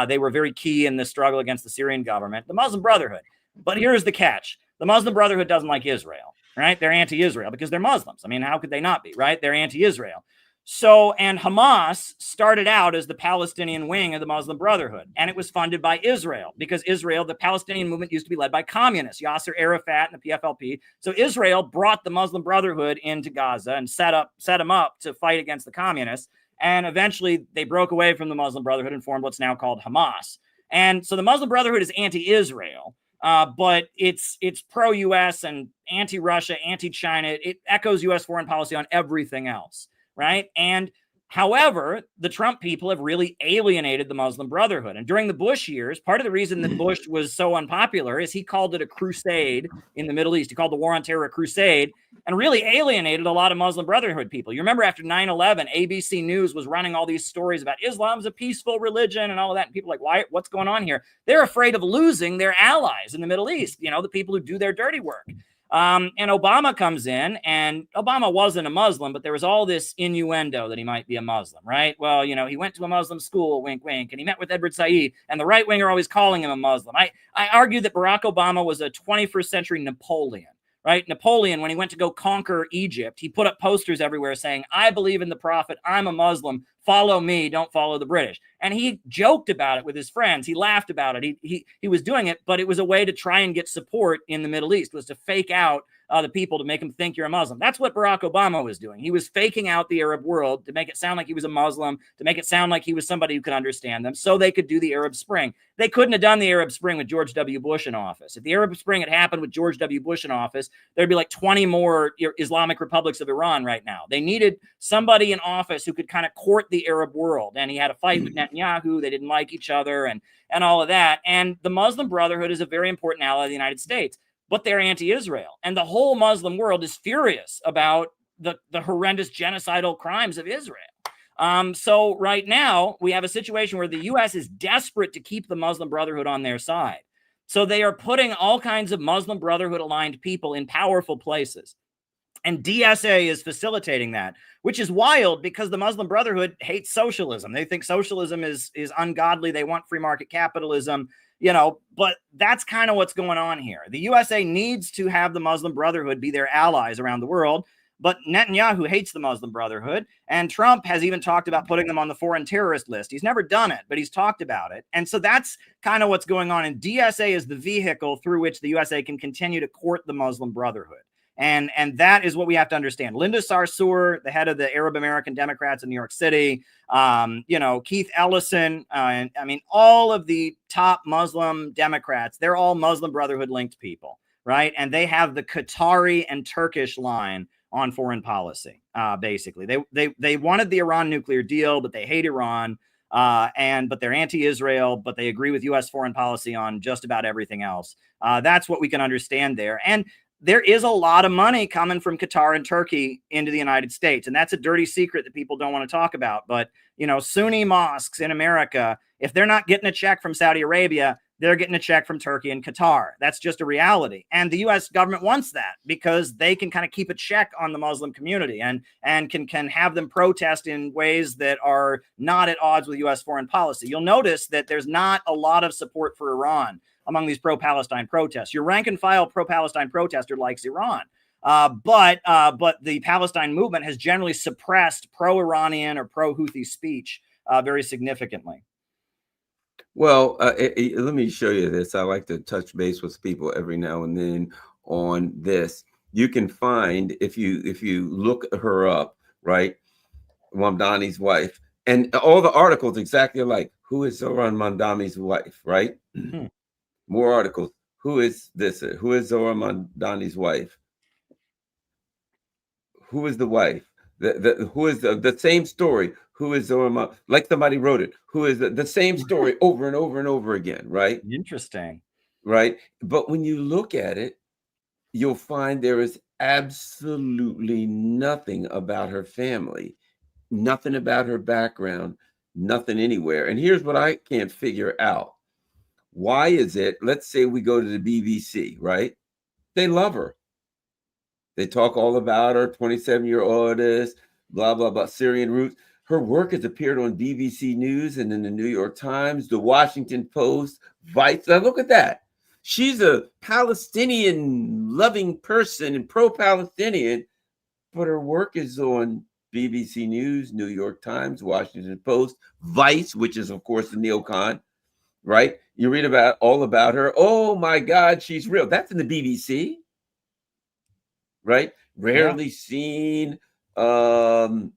They were very key in the struggle against the Syrian government, the Muslim Brotherhood. But here's the catch. The Muslim Brotherhood doesn't like Israel, right? They're anti-Israel because they're Muslims. I mean, how could they not be, right? They're anti-Israel. So, and Hamas started out as the Palestinian wing of the Muslim Brotherhood, and it was funded by Israel because Israel, the Palestinian movement, used to be led by communists, Yasser Arafat and the PFLP. So Israel brought the Muslim Brotherhood into Gaza and set them up to fight against the communists. And eventually they broke away from the Muslim Brotherhood and formed what's now called Hamas. And so the Muslim Brotherhood is anti-Israel, but it's pro-U.S. and anti-Russia, anti-China. It echoes U.S. foreign policy on everything else. Right. And however, the Trump people have really alienated the Muslim Brotherhood. And during the Bush years, part of the reason that Bush was so unpopular is he called it a crusade in the Middle East. He called the war on terror a crusade and really alienated a lot of Muslim Brotherhood people. You remember after 9/11, ABC News was running all these stories about Islam's a peaceful religion and all of that. And people were like, what's going on here? They're afraid of losing their allies in the Middle East, you know, the people who do their dirty work. And Obama comes in, and Obama wasn't a Muslim, but there was all this innuendo that he might be a Muslim, right? Well, you know, he went to a Muslim school, wink, wink, and he met with Edward Said, and the right wing are always calling him a Muslim. I argue that Barack Obama was a 21st century Napoleon, right? Napoleon, when he went to go conquer Egypt, he put up posters everywhere saying, I believe in the prophet, I'm a Muslim, follow me, don't follow the British. And he joked about it with his friends. He laughed about it. He was doing it, but it was a way to try and get support in the Middle East, was to fake out the people to make them think you're a Muslim. That's what Barack Obama was doing. He was faking out the Arab world to make it sound like he was a Muslim, to make it sound like he was somebody who could understand them, so they could do the Arab Spring. They couldn't have done the Arab Spring with George W. Bush in office. If the Arab Spring had happened with George W. Bush in office, there'd be like 20 more Islamic republics of Iran right now. They needed somebody in office who could kind of court the Arab world. And he had a fight with Netanyahu. They didn't like each other and all of that. And the Muslim Brotherhood is a very important ally of the United States, but they're anti-Israel. And the whole Muslim world is furious about the horrendous genocidal crimes of Israel. So right now, we have a situation where the U.S. is desperate to keep the Muslim Brotherhood on their side. So they are putting all kinds of Muslim Brotherhood-aligned people in powerful places. And DSA is facilitating that, which is wild because the Muslim Brotherhood hates socialism. They think socialism is ungodly. They want free market capitalism, you know, but that's kind of what's going on here. The USA needs to have the Muslim Brotherhood be their allies around the world. But Netanyahu hates the Muslim Brotherhood, and Trump has even talked about putting them on the foreign terrorist list. He's never done it, but he's talked about it. And so that's kind of what's going on. And DSA is the vehicle through which the USA can continue to court the Muslim Brotherhood. And that is what we have to understand. Linda Sarsour, the head of the Arab American Democrats in New York City, you know, Keith Ellison, and I mean, all of the top Muslim Democrats, they're all Muslim Brotherhood linked people, right? And they have the Qatari and Turkish line on foreign policy. Basically, they wanted the Iran nuclear deal, but they hate Iran, but they're anti-Israel, but they agree with U.S. foreign policy on just about everything else. That's what we can understand there. And there is a lot of money coming from Qatar and Turkey into the United States. And that's a dirty secret that people don't want to talk about. But, you know, Sunni mosques in America, if they're not getting a check from Saudi Arabia, they're getting a check from Turkey and Qatar. That's just a reality. And the U.S. government wants that because they can kind of keep a check on the Muslim community and can have them protest in ways that are not at odds with U.S. foreign policy. You'll notice that there's not a lot of support for Iran among these pro-Palestine protests. Your rank and file pro-Palestine protester likes Iran. But the Palestine movement has generally suppressed pro-Iranian or pro-Houthi speech very significantly. Well, let me show you this. I like to touch base with people every now and then on this. You can find, if you look her up, right, Mamdani's wife, and all the articles exactly like, who is Zohran Mamdani's wife, right? More articles. Who is this? Who is Zohran Mamdani's wife? Who is the wife? Who is the same story? Who is Zohran? Like somebody wrote it. Who is the same story over and over and over again, right? Interesting. Right. But when you look at it, you'll find there is absolutely nothing about her family, nothing about her background, nothing anywhere. And here's what I can't figure out. Why is it, let's say we go to the BBC, right? They love her. They talk all about her, 27-year-old artist, blah, blah, blah, Syrian roots. Her work has appeared on BBC News and in the New York Times, the Washington Post, Vice. Now look at that. she's a Palestinian loving person and pro-Palestinian, but her work is on BBC News, New York Times, Washington Post, Vice, which is of course the neocon, right? You read about all about her. Oh my God, she's real. That's in the BBC, right? Rarely seen. And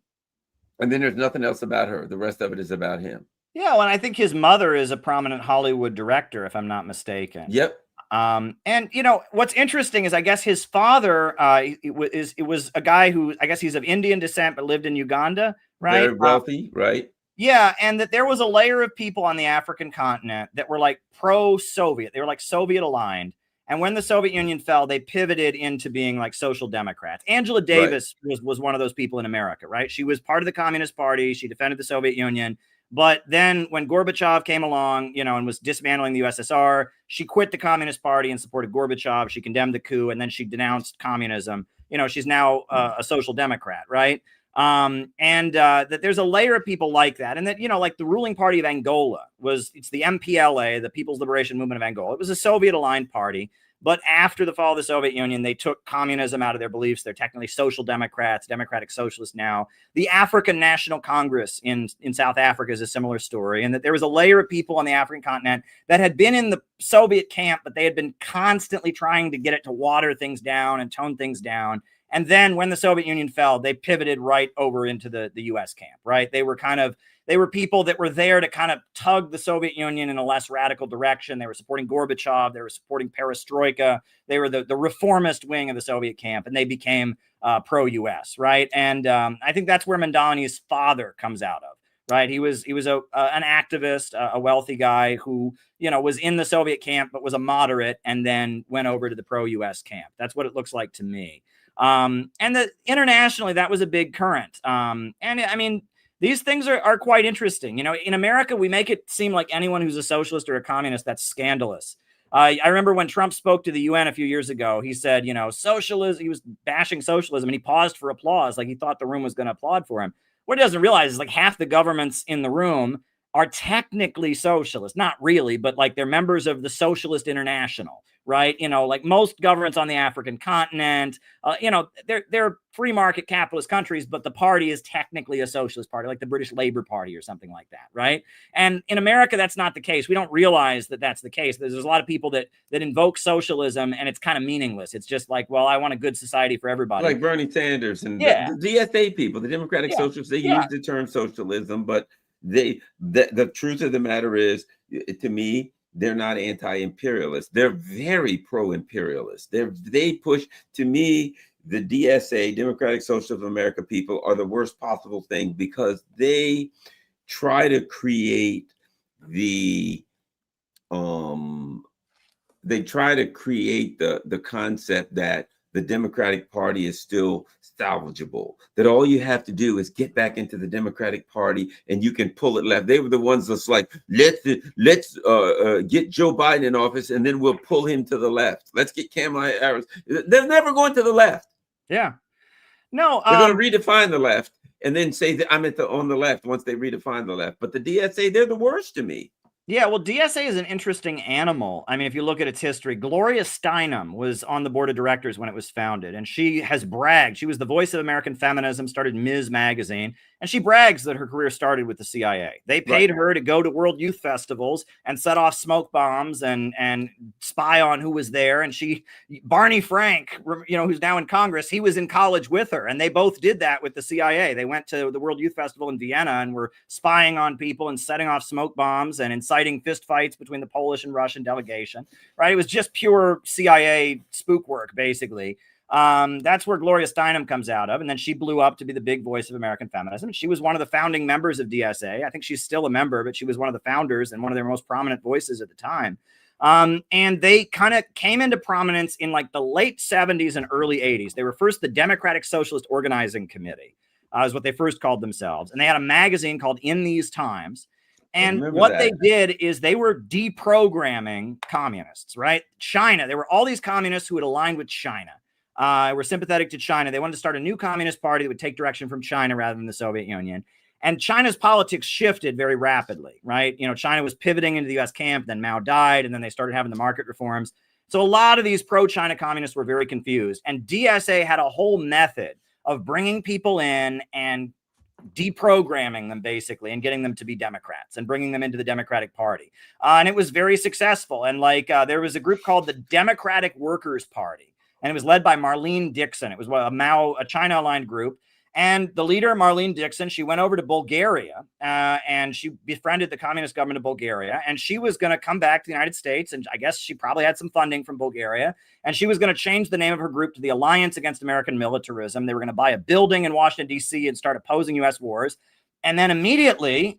then there's nothing else about her. The rest of it is about him. Yeah, well, and I think his mother is a prominent Hollywood director, if I'm not mistaken. Yep. And you know what's interesting is I guess his father it was a guy who I guess he's of Indian descent but lived in Uganda, right? Very wealthy, right? Yeah, and that there was a layer of people on the African continent that were like pro-Soviet. They were like Soviet aligned. And when the Soviet Union fell, they pivoted into being like social democrats. Angela Davis was one of those people in America, right? She was part of the Communist Party. She defended the Soviet Union. But then when Gorbachev came along, you know, and was dismantling the USSR, she quit the Communist Party and supported Gorbachev. She condemned the coup, and then she denounced communism. You know, she's now a social democrat, right? That there's a layer of people like that. And that, you know, like the ruling party of Angola it's the MPLA, the People's Liberation Movement of Angola. It was a Soviet aligned party. But after the fall of the Soviet Union, they took communism out of their beliefs. They're technically social democrats, democratic socialists now. The African National Congress in South Africa is a similar story. And that there was a layer of people on the African continent that had been in the Soviet camp, but they had been constantly trying to get it to water things down and tone things down. And then when the Soviet Union fell, they pivoted right over into the US camp, right? They were people that were there to kind of tug the Soviet Union in a less radical direction. They were supporting Gorbachev. They were supporting perestroika. They were the reformist wing of the Soviet camp, and they became pro-US, right? And I think that's where Mandani's father comes out of, right? He was an activist, a wealthy guy who, you know, was in the Soviet camp, but was a moderate and then went over to the pro-US camp. That's what it looks like to me. And that internationally, that was a big current. And I mean, these things are quite interesting. You know, in America, we make it seem like anyone who's a socialist or a communist, that's scandalous. I remember when Trump spoke to the UN a few years ago, he said, you know, socialism, he was bashing socialism and he paused for applause. Like he thought the room was going to applaud for him. What he doesn't realize is like half the governments in the room are technically socialist, not really, but like they're members of the Socialist International, right? You know, like most governments on the African continent, you know, they're free market capitalist countries, but the party is technically a socialist party, like the British Labour Party or something like that, right? And in America, that's not the case. We don't realize that that's the case. There's a lot of people that invoke socialism, and it's kind of meaningless. It's just like, well, I want a good society for everybody. Like Bernie Sanders and the DSA people, the Democratic Socialists, they use the term socialism, but the truth of the matter is, to me, they're not anti-imperialist. They're very pro-imperialist. They push, to me, the DSA, Democratic Socialists of America people are the worst possible thing because they try to create the concept that the Democratic Party is still salvageable, that all you have to do is get back into the Democratic Party and you can pull it left. They were the ones that's like, let's get Joe Biden in office and then we'll pull him to the left. Let's get Kamala Harris. They're never going to the left. Yeah. No. They're going to redefine the left and then say that I'm on the left once they redefine the left. But the DSA, they're the worst to me. Yeah, well, DSA is an interesting animal. I mean, if you look at its history, Gloria Steinem was on the board of directors when it was founded, and she has bragged. She was the voice of American feminism, started Ms. Magazine, and she brags that her career started with the CIA. They paid her to go to World Youth Festivals and set off smoke bombs and spy on who was there. And Barney Frank, you know, who's now in Congress, he was in college with her, and they both did that with the CIA. They went to the World Youth Festival in Vienna and were spying on people and setting off smoke bombs and inciting fist fights between the Polish and Russian delegation, right? It was just pure CIA spook work, basically. That's where Gloria Steinem comes out of. And then she blew up to be the big voice of American feminism. She was one of the founding members of DSA. I think she's still a member, but she was one of the founders and one of their most prominent voices at the time. And they kind of came into prominence in like the late 70s and early 80s. They were first the Democratic Socialist Organizing Committee, is what they first called themselves. And they had a magazine called In These Times. And what they did is they were deprogramming communists, right? China, there were all these communists who had aligned with China, were sympathetic to China. They wanted to start a new communist party that would take direction from China rather than the Soviet Union. And China's politics shifted very rapidly, right? China was pivoting into the US camp, then Mao died, and then they started having the market reforms. So a lot of these pro-China communists were very confused. And DSA had a whole method of bringing people in and deprogramming them basically and getting them to be Democrats and bringing them into the Democratic Party. And it was very successful. And there was a group called the Democratic Workers' Party, and it was led by Marlene Dixon. It was a China-aligned group. And the leader, Marlene Dixon, she went over to Bulgaria and she befriended the communist government of Bulgaria. And she was going to come back to the United States. And I guess she probably had some funding from Bulgaria. And she was going to change the name of her group to the Alliance Against American Militarism. They were going to buy a building in Washington, D.C. and start opposing U.S. wars. And then immediately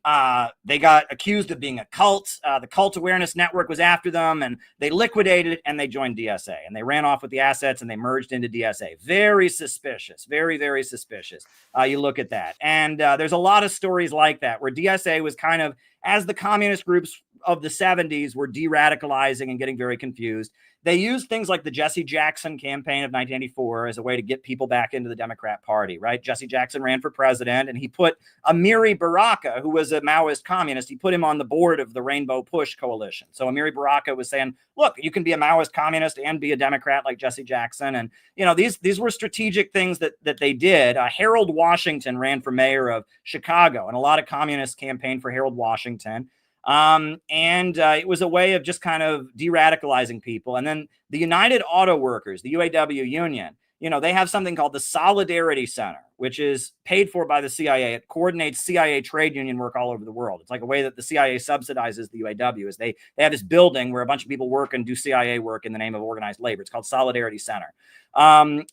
they got accused of being a cult. The Cult Awareness Network was after them, and they liquidated it, and they joined DSA. And they ran off with the assets, and they merged into DSA. Very suspicious. Very, very suspicious. You look at that. And there's a lot of stories like that, where DSA was kind of, as the communist groups of the 70s were de-radicalizing and getting very confused, they used things like the Jesse Jackson campaign of 1984 as a way to get people back into the Democrat Party, right? Jesse Jackson ran for president, and he put Amiri Baraka, who was a Maoist communist, he put him on the board of the Rainbow Push Coalition. So Amiri Baraka was saying, look, you can be a Maoist communist and be a Democrat like Jesse Jackson. And, these were strategic things that they did. Harold Washington ran for mayor of Chicago, and a lot of communists campaigned for Harold Washington. It was a way of just kind of de-radicalizing people. And then the United Auto Workers, the UAW union, they have something called the Solidarity Center, which is paid for by the CIA. It coordinates CIA trade union work all over the world. It's like a way that the CIA subsidizes the UAW. Is they have this building where a bunch of people work and do CIA work in the name of organized labor. It's called Solidarity Center. The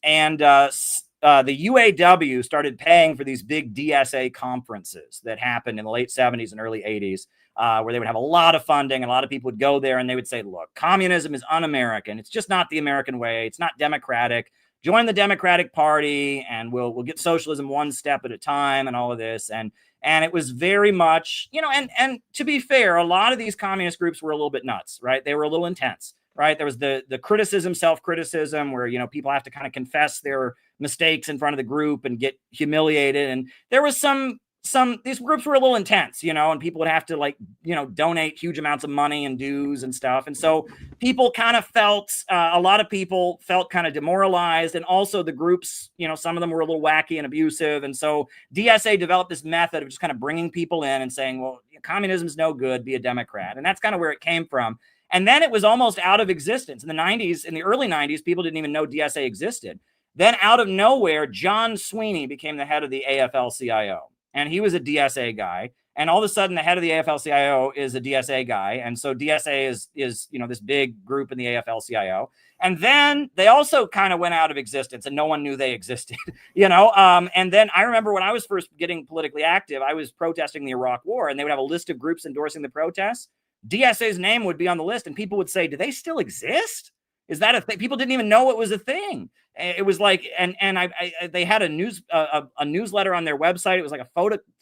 UAW started paying for these big DSA conferences that happened in the late 70s and early 80s. Where they would have a lot of funding, and a lot of people would go there and they would say, look, communism is un-American. It's just not the American way. It's not democratic. Join the Democratic Party and we'll get socialism one step at a time and all of this. And it was very much, and to be fair, a lot of these communist groups were a little bit nuts, right? They were a little intense, right? There was the criticism, self-criticism, where, people have to kind of confess their mistakes in front of the group and get humiliated. And there was these groups were a little intense, and people would have to donate huge amounts of money and dues and stuff. And so people kind of felt, a lot of people felt kind of demoralized. And also the groups, some of them were a little wacky and abusive. And so DSA developed this method of just kind of bringing people in and saying, well, communism is no good, be a Democrat. And that's kind of where it came from. And then it was almost out of existence. In the early 90s, people didn't even know DSA existed. Then out of nowhere, John Sweeney became the head of the AFL-CIO. And he was a DSA guy. And all of a sudden, the head of the AFL-CIO is a DSA guy. And so DSA is this big group in the AFL-CIO. And then they also kind of went out of existence and no one knew they existed, And then I remember when I was first getting politically active, I was protesting the Iraq War, and they would have a list of groups endorsing the protests. DSA's name would be on the list, and people would say, do they still exist? Is that a thing? People didn't even know it was a thing. It was like, they had a newsletter on their website. It was like a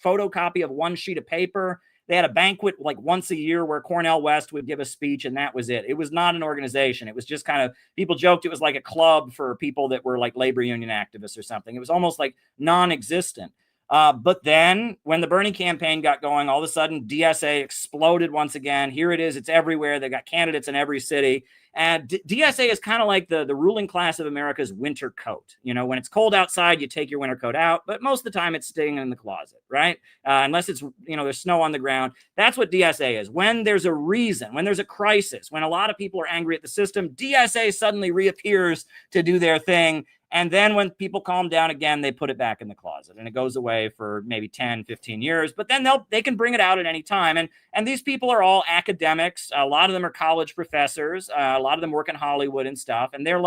photocopy of one sheet of paper. They had a banquet like once a year where Cornel West would give a speech, and that was it. It was not an organization. It was just kind of, people joked it was like a club for people that were like labor union activists or something. It was almost like non-existent. But then when the Bernie campaign got going, all of a sudden DSA exploded once again. Here it is. It's everywhere. They got candidates in every city. And DSA is kind of like the ruling class of America's winter coat. When it's cold outside, you take your winter coat out, but most of the time it's staying in the closet, right? Unless it's, there's snow on the ground. That's what DSA is. When there's a reason, when there's a crisis, when a lot of people are angry at the system, DSA suddenly reappears to do their thing. And then when people calm down again, they put it back in the closet and it goes away for maybe 10, 15 years, but then they can bring it out at any time. And these people are all academics. A lot of them are college professors. A lot of them work in Hollywood and stuff. And they're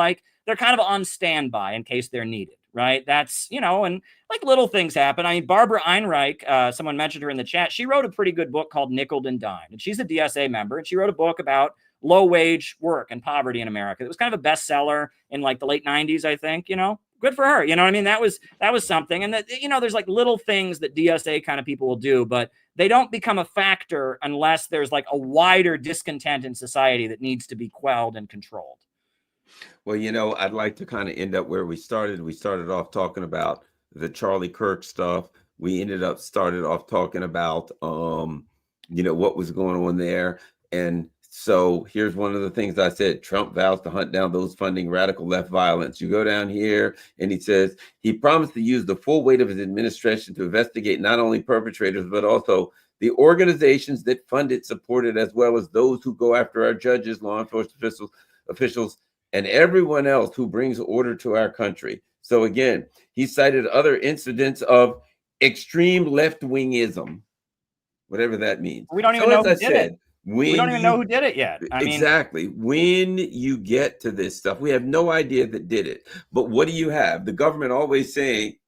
kind of on standby in case they're needed, right? That's, and like little things happen. I mean, Barbara Einreich, someone mentioned her in the chat. She wrote a pretty good book called Nickeled and Dimed. And she's a DSA member. And she wrote a book about low wage work and poverty in America. It was kind of a bestseller in like the late 90s, I think, good for her. I mean, that was something. And that, there's like little things that DSA kind of people will do, but they don't become a factor unless there's like a wider discontent in society that needs to be quelled and controlled. Well, I'd like to kind of end up where we started. We started off talking about the Charlie Kirk stuff. we started off talking about, what was going on there. And so here's one of the things I said: Trump vows to hunt down those funding radical left violence. You go down here and he says he promised to use the full weight of his administration to investigate not only perpetrators, but also the organizations that fund it, support it, as well as those who go after our judges, law enforcement officials, and everyone else who brings order to our country. So again, he cited other incidents of extreme left-wingism, whatever that means. We don't even know who did it. We don't even know who did it yet. Exactly. When you get to this stuff, we have no idea that did it. But what do you have? The government already saying,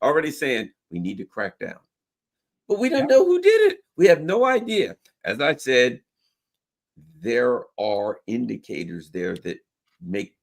we need to crack down. But we don't know who did it. We have no idea. As I said, there are indicators there that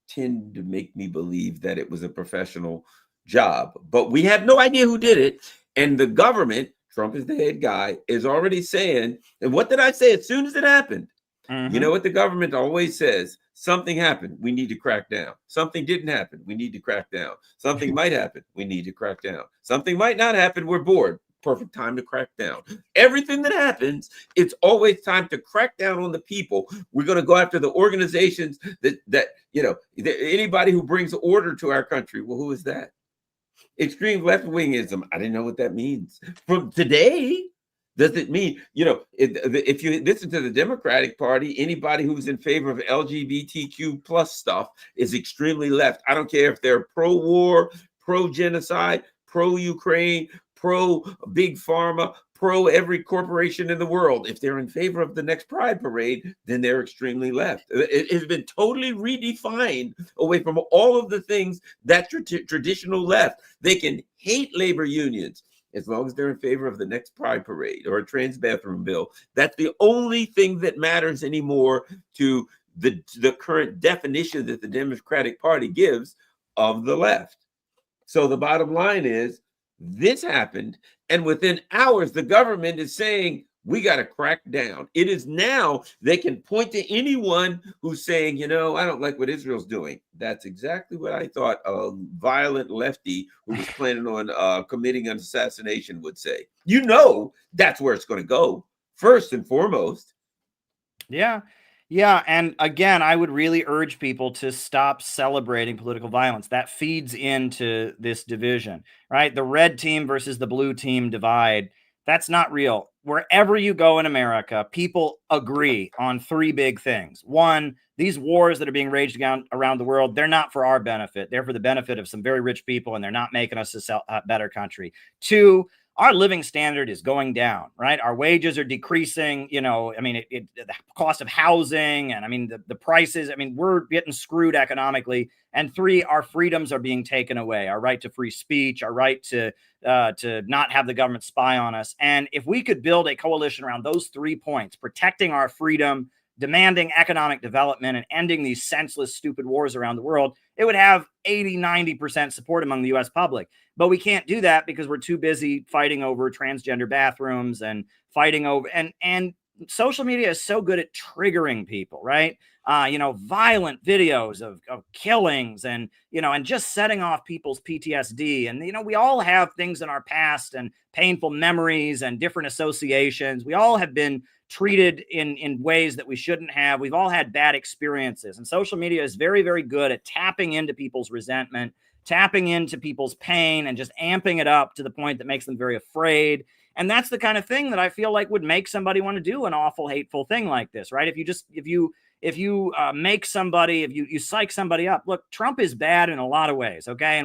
tend to make me believe that it was a professional job. But we have no idea who did it. And the government, Trump is the head guy, is already saying, and what did I say as soon as it happened? You know what the government always says? Something happened. We need to crack down. Something didn't happen. We need to crack down. Something might happen. We need to crack down. Something might not happen. We're bored. Perfect time to crack down. Everything that happens, it's always time to crack down on the people. We're going to go after the organizations that anybody who brings order to our country. Well, who is that? Extreme left-wingism. I didn't know what that means. From today, does it mean, if you listen to the Democratic Party, anybody who's in favor of LGBTQ plus stuff is extremely left. I don't care if they're pro-war, pro-genocide, pro-Ukraine, pro-big pharma, pro every corporation in the world. If they're in favor of the next Pride Parade, then they're extremely left. It has been totally redefined away from all of the things that traditional left. They can hate labor unions as long as they're in favor of the next Pride Parade or a trans bathroom bill. That's the only thing that matters anymore to the current definition that the Democratic Party gives of the left. So the bottom line is, this happened, and within hours, the government is saying, we got to crack down. It is now they can point to anyone who's saying, I don't like what Israel's doing. That's exactly what I thought a violent lefty who was planning on committing an assassination would say. That's where it's going to go, first and foremost. Yeah. Yeah. And again, I would really urge people to stop celebrating political violence. That feeds into this division, right? The red team versus the blue team divide. That's not real. Wherever you go in America, people agree on three big things. One, these wars that are being raged around the world, they're not for our benefit. They're for the benefit of some very rich people, and they're not making us a better country. Two, our living standard is going down, right? Our wages are decreasing, the cost of housing and the prices, we're getting screwed economically. And three, our freedoms are being taken away. Our right to free speech, our right to not have the government spy on us. And if we could build a coalition around those 3 points, protecting our freedom, demanding economic development, and ending these senseless, stupid wars around the world, it would have 80-90% support among the U.S. public. But we can't do that because we're too busy fighting over transgender bathrooms and fighting over and social media is so good at triggering people, right? Violent videos of killings and just setting off people's PTSD. And, we all have things in our past and painful memories and different associations. We all have been treated in ways that we shouldn't have. We've all had bad experiences. And social media is very, very good at tapping into people's resentment, tapping into people's pain, and just amping it up to the point that makes them very afraid. And that's the kind of thing that I feel like would make somebody want to do an awful, hateful thing like this, right? If you make somebody, if you psych somebody up, look, Trump is bad in a lot of ways, okay?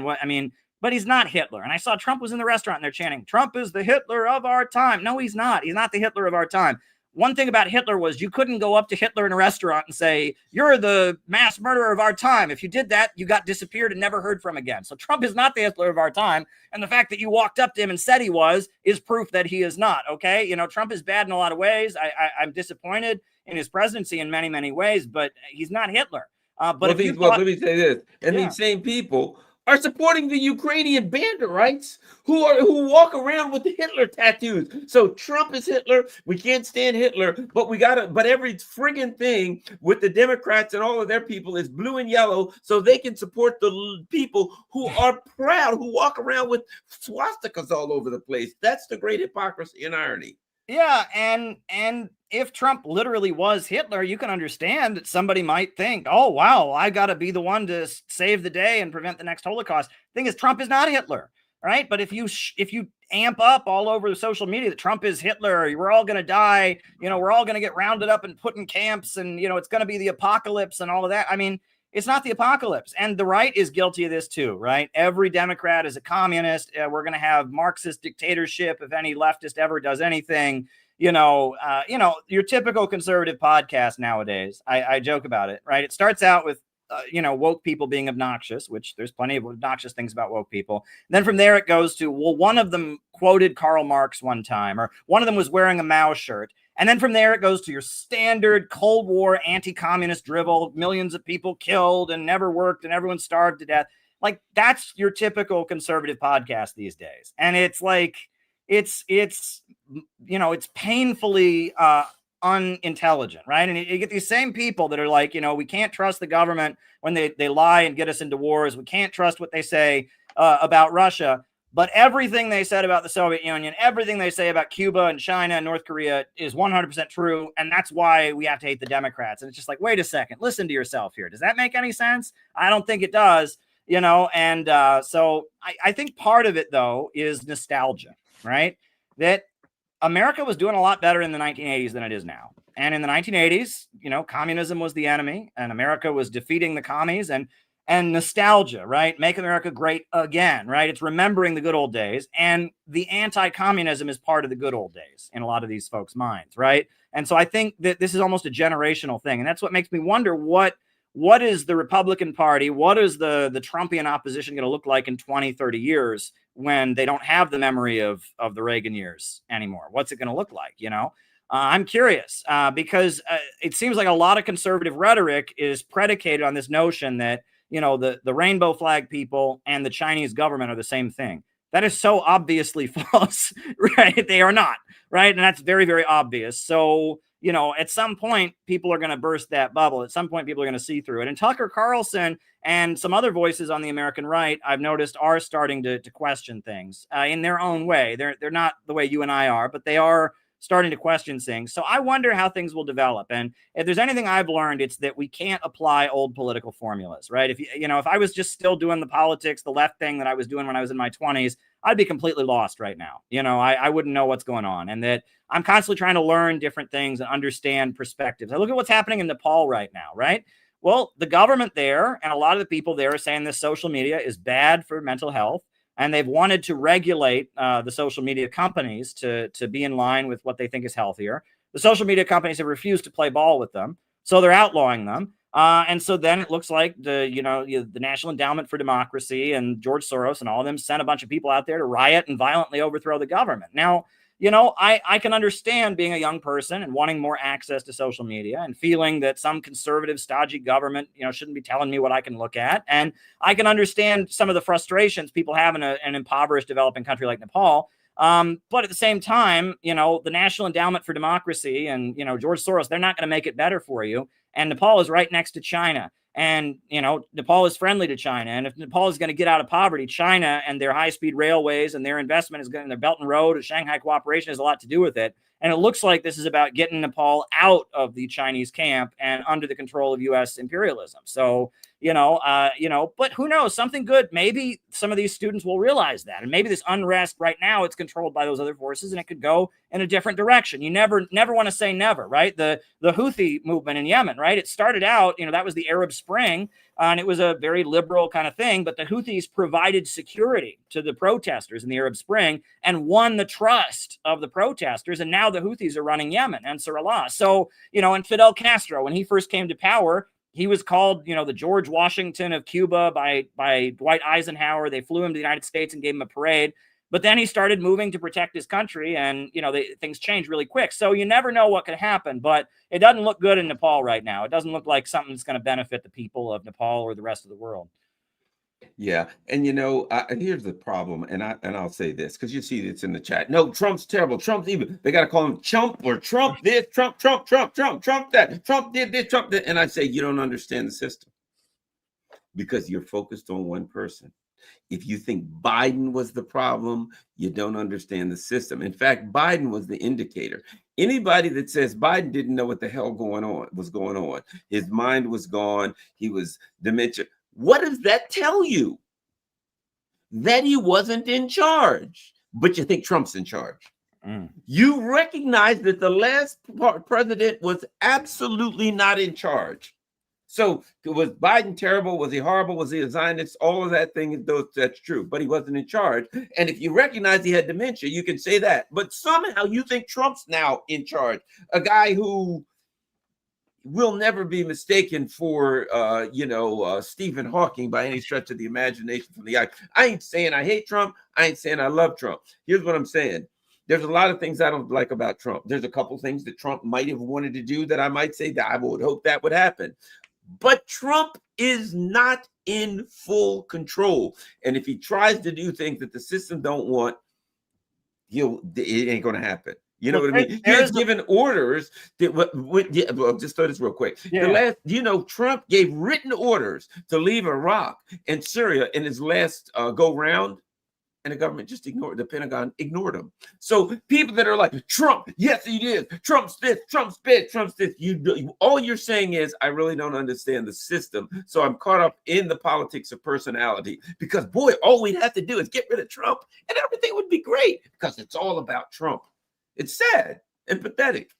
But he's not Hitler. And I saw Trump was in the restaurant and they're chanting, Trump is the Hitler of our time. No, he's not. He's not the Hitler of our time. One thing about Hitler was you couldn't go up to Hitler in a restaurant and say, you're the mass murderer of our time. If you did that, you got disappeared and never heard from again. So Trump is not the Hitler of our time. And the fact that you walked up to him and said he was is proof that he is not. Okay. Trump is bad in a lot of ways. I'm disappointed in his presidency in many, many ways, but he's not Hitler. Let me say this. And these same people are supporting the Ukrainian banderites who walk around with the Hitler tattoos. So Trump is Hitler. We can't stand Hitler, but every friggin' thing with the Democrats and all of their people is blue and yellow, so they can support the people who are proud, who walk around with swastikas all over the place. That's the great hypocrisy and irony. Yeah, and if Trump literally was Hitler, you can understand that somebody might think, "Oh, wow, I got to be the one to save the day and prevent the next Holocaust." Thing is, Trump is not Hitler, right? But if you amp up all over social media that Trump is Hitler, we're all going to die, we're all going to get rounded up and put in camps, and it's going to be the apocalypse and all of that. I mean, it's not the apocalypse. And the right is guilty of this too, right? Every Democrat is a communist. We're going to have Marxist dictatorship if any leftist ever does anything. Your typical conservative podcast nowadays. I joke about it, right? It starts out with woke people being obnoxious, which there's plenty of obnoxious things about woke people. And then from there it goes to, well, one of them quoted Karl Marx one time, or one of them was wearing a Mao shirt. And then from there it goes to your standard Cold War anti-communist drivel, millions of people killed and never worked and everyone starved to death. Like, that's your typical conservative podcast these days. And it's like, it's painfully unintelligent, right? And you get these same people that are like, we can't trust the government when they lie and get us into wars. We can't trust what they say about Russia. But everything they said about the Soviet Union, everything they say about Cuba and China and North Korea is 100% true. And that's why we have to hate the Democrats. And it's just like, wait a second, listen to yourself here. Does that make any sense? I don't think it does, And so I think part of it, though, is nostalgia, right? That America was doing a lot better in the 1980s than it is now. And in the 1980s, communism was the enemy and America was defeating the commies, and nostalgia, right? Make America great again, right? It's remembering the good old days. And the anti-communism is part of the good old days in a lot of these folks' minds, right? And so I think that this is almost a generational thing. And that's what makes me wonder what is the Republican Party, what is the Trumpian opposition going to look like in 20, 30 years when they don't have the memory of the Reagan years anymore? What's it going to look like, I'm curious because it seems like a lot of conservative rhetoric is predicated on this notion that, the rainbow flag people and the Chinese government are the same thing. That is so obviously false, right? They are not, right? And that's very, very obvious. So, at some point, people are going to burst that bubble. At some point, people are going to see through it. And Tucker Carlson and some other voices on the American right, I've noticed, are starting to question things in their own way. They're not the way you and I are, but they are starting to question things. So I wonder how things will develop. And if there's anything I've learned, it's that we can't apply old political formulas, right? If I was just still doing the politics, the left thing that I was doing when I was in my 20s, I'd be completely lost right now. I wouldn't know what's going on. And that I'm constantly trying to learn different things and understand perspectives. I look at what's happening in Nepal right now, right? Well, the government there and a lot of the people there are saying this social media is bad for mental health. And they've wanted to regulate the social media companies to be in line with what they think is healthier. The social media companies have refused to play ball with them, so they're outlawing them. And so then it looks like the National Endowment for Democracy and George Soros and all of them sent a bunch of people out there to riot and violently overthrow the government. Now, I can understand being a young person and wanting more access to social media and feeling that some conservative, stodgy government, shouldn't be telling me what I can look at. And I can understand some of the frustrations people have in an impoverished developing country like Nepal. But at the same time, the National Endowment for Democracy and, George Soros, they're not going to make it better for you. And Nepal is right next to China. And, Nepal is friendly to China. And if Nepal is going to get out of poverty, China and their high-speed railways and their investment is going, their Belt and Road, Shanghai Cooperation has a lot to do with it. And it looks like this is about getting Nepal out of the Chinese camp and under the control of U.S. imperialism. So, but who knows? Something good. Maybe some of these students will realize that. And maybe this unrest right now, it's controlled by those other forces and it could go in a different direction. You never want to say never, right? The Houthi movement in Yemen, right? It started out, that was the Arab Spring, and it was a very liberal kind of thing. But the Houthis provided security to the protesters in the Arab Spring and won the trust of the protesters. And now the Houthis are running Yemen and Ansar Allah. So, and Fidel Castro, when he first came to power, he was called, the George Washington of Cuba by Dwight Eisenhower. They flew him to the United States and gave him a parade. But then he started moving to protect his country, and, things changed really quick. So you never know what could happen, but it doesn't look good in Nepal right now. It doesn't look like something that's going to benefit the people of Nepal or the rest of the world. Yeah, and here's the problem, and I'll say this because you see it's in the chat. No, Trump's terrible. Trump's even. They got to call him Chump or Trump this, Trump that. Trump did this, Trump that. And I say you don't understand the system because you're focused on one person. If you think Biden was the problem, you don't understand the system. In fact, Biden was the indicator. Anybody that says Biden didn't know what the hell was going on, his mind was gone, he was dementia. What does that tell you? That he wasn't in charge, but you think Trump's in charge. You recognize that the last president was absolutely not in charge. So was Biden terrible? Was he horrible? Was he a Zionist? All of that thing, that's true, but he wasn't in charge. And if you recognize he had dementia, you can say that. But somehow you think Trump's now in charge, a guy who will never be mistaken for, Stephen Hawking by any stretch of the imagination from the eye. I ain't saying I hate Trump. I ain't saying I love Trump. Here's what I'm saying. There's a lot of things I don't like about Trump. There's a couple things that Trump might have wanted to do that I might say that I would hope that would happen. But Trump is not in full control. And if he tries to do things that the system don't want, it ain't going to happen. You know what I mean? He has given orders that well, just throw this real quick. Yeah. Trump gave written orders to leave Iraq and Syria in his last go round, and the government just ignored. The Pentagon ignored him. So people that are like Trump, yes, he did. Trump's this, Trump's bad, Trump's this. All you're saying is I really don't understand the system, so I'm caught up in the politics of personality. Because boy, all we'd have to do is get rid of Trump, and everything would be great. Because it's all about Trump. It's sad and pathetic.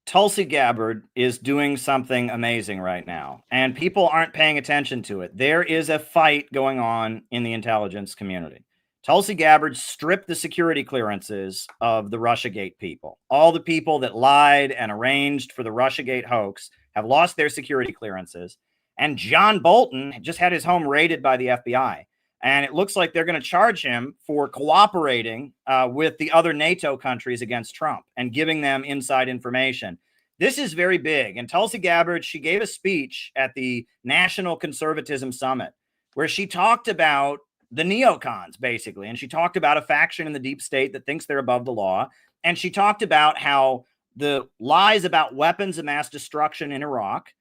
Tulsi Gabbard is doing something amazing right now, and people aren't paying attention to it. There is a fight going on in the intelligence community. Tulsi Gabbard stripped the security clearances of the Russiagate people. All the people that lied and arranged for the Russiagate hoax have lost their security clearances. And John Bolton just had his home raided by the FBI. And it looks like they're going to charge him for cooperating with the other NATO countries against Trump and giving them inside information. This is very big. And Tulsi Gabbard, she gave a speech at the National Conservatism Summit where she talked about the neocons, basically. And she talked about a faction in the deep state that thinks they're above the law. And she talked about how the lies about weapons of mass destruction in Iraq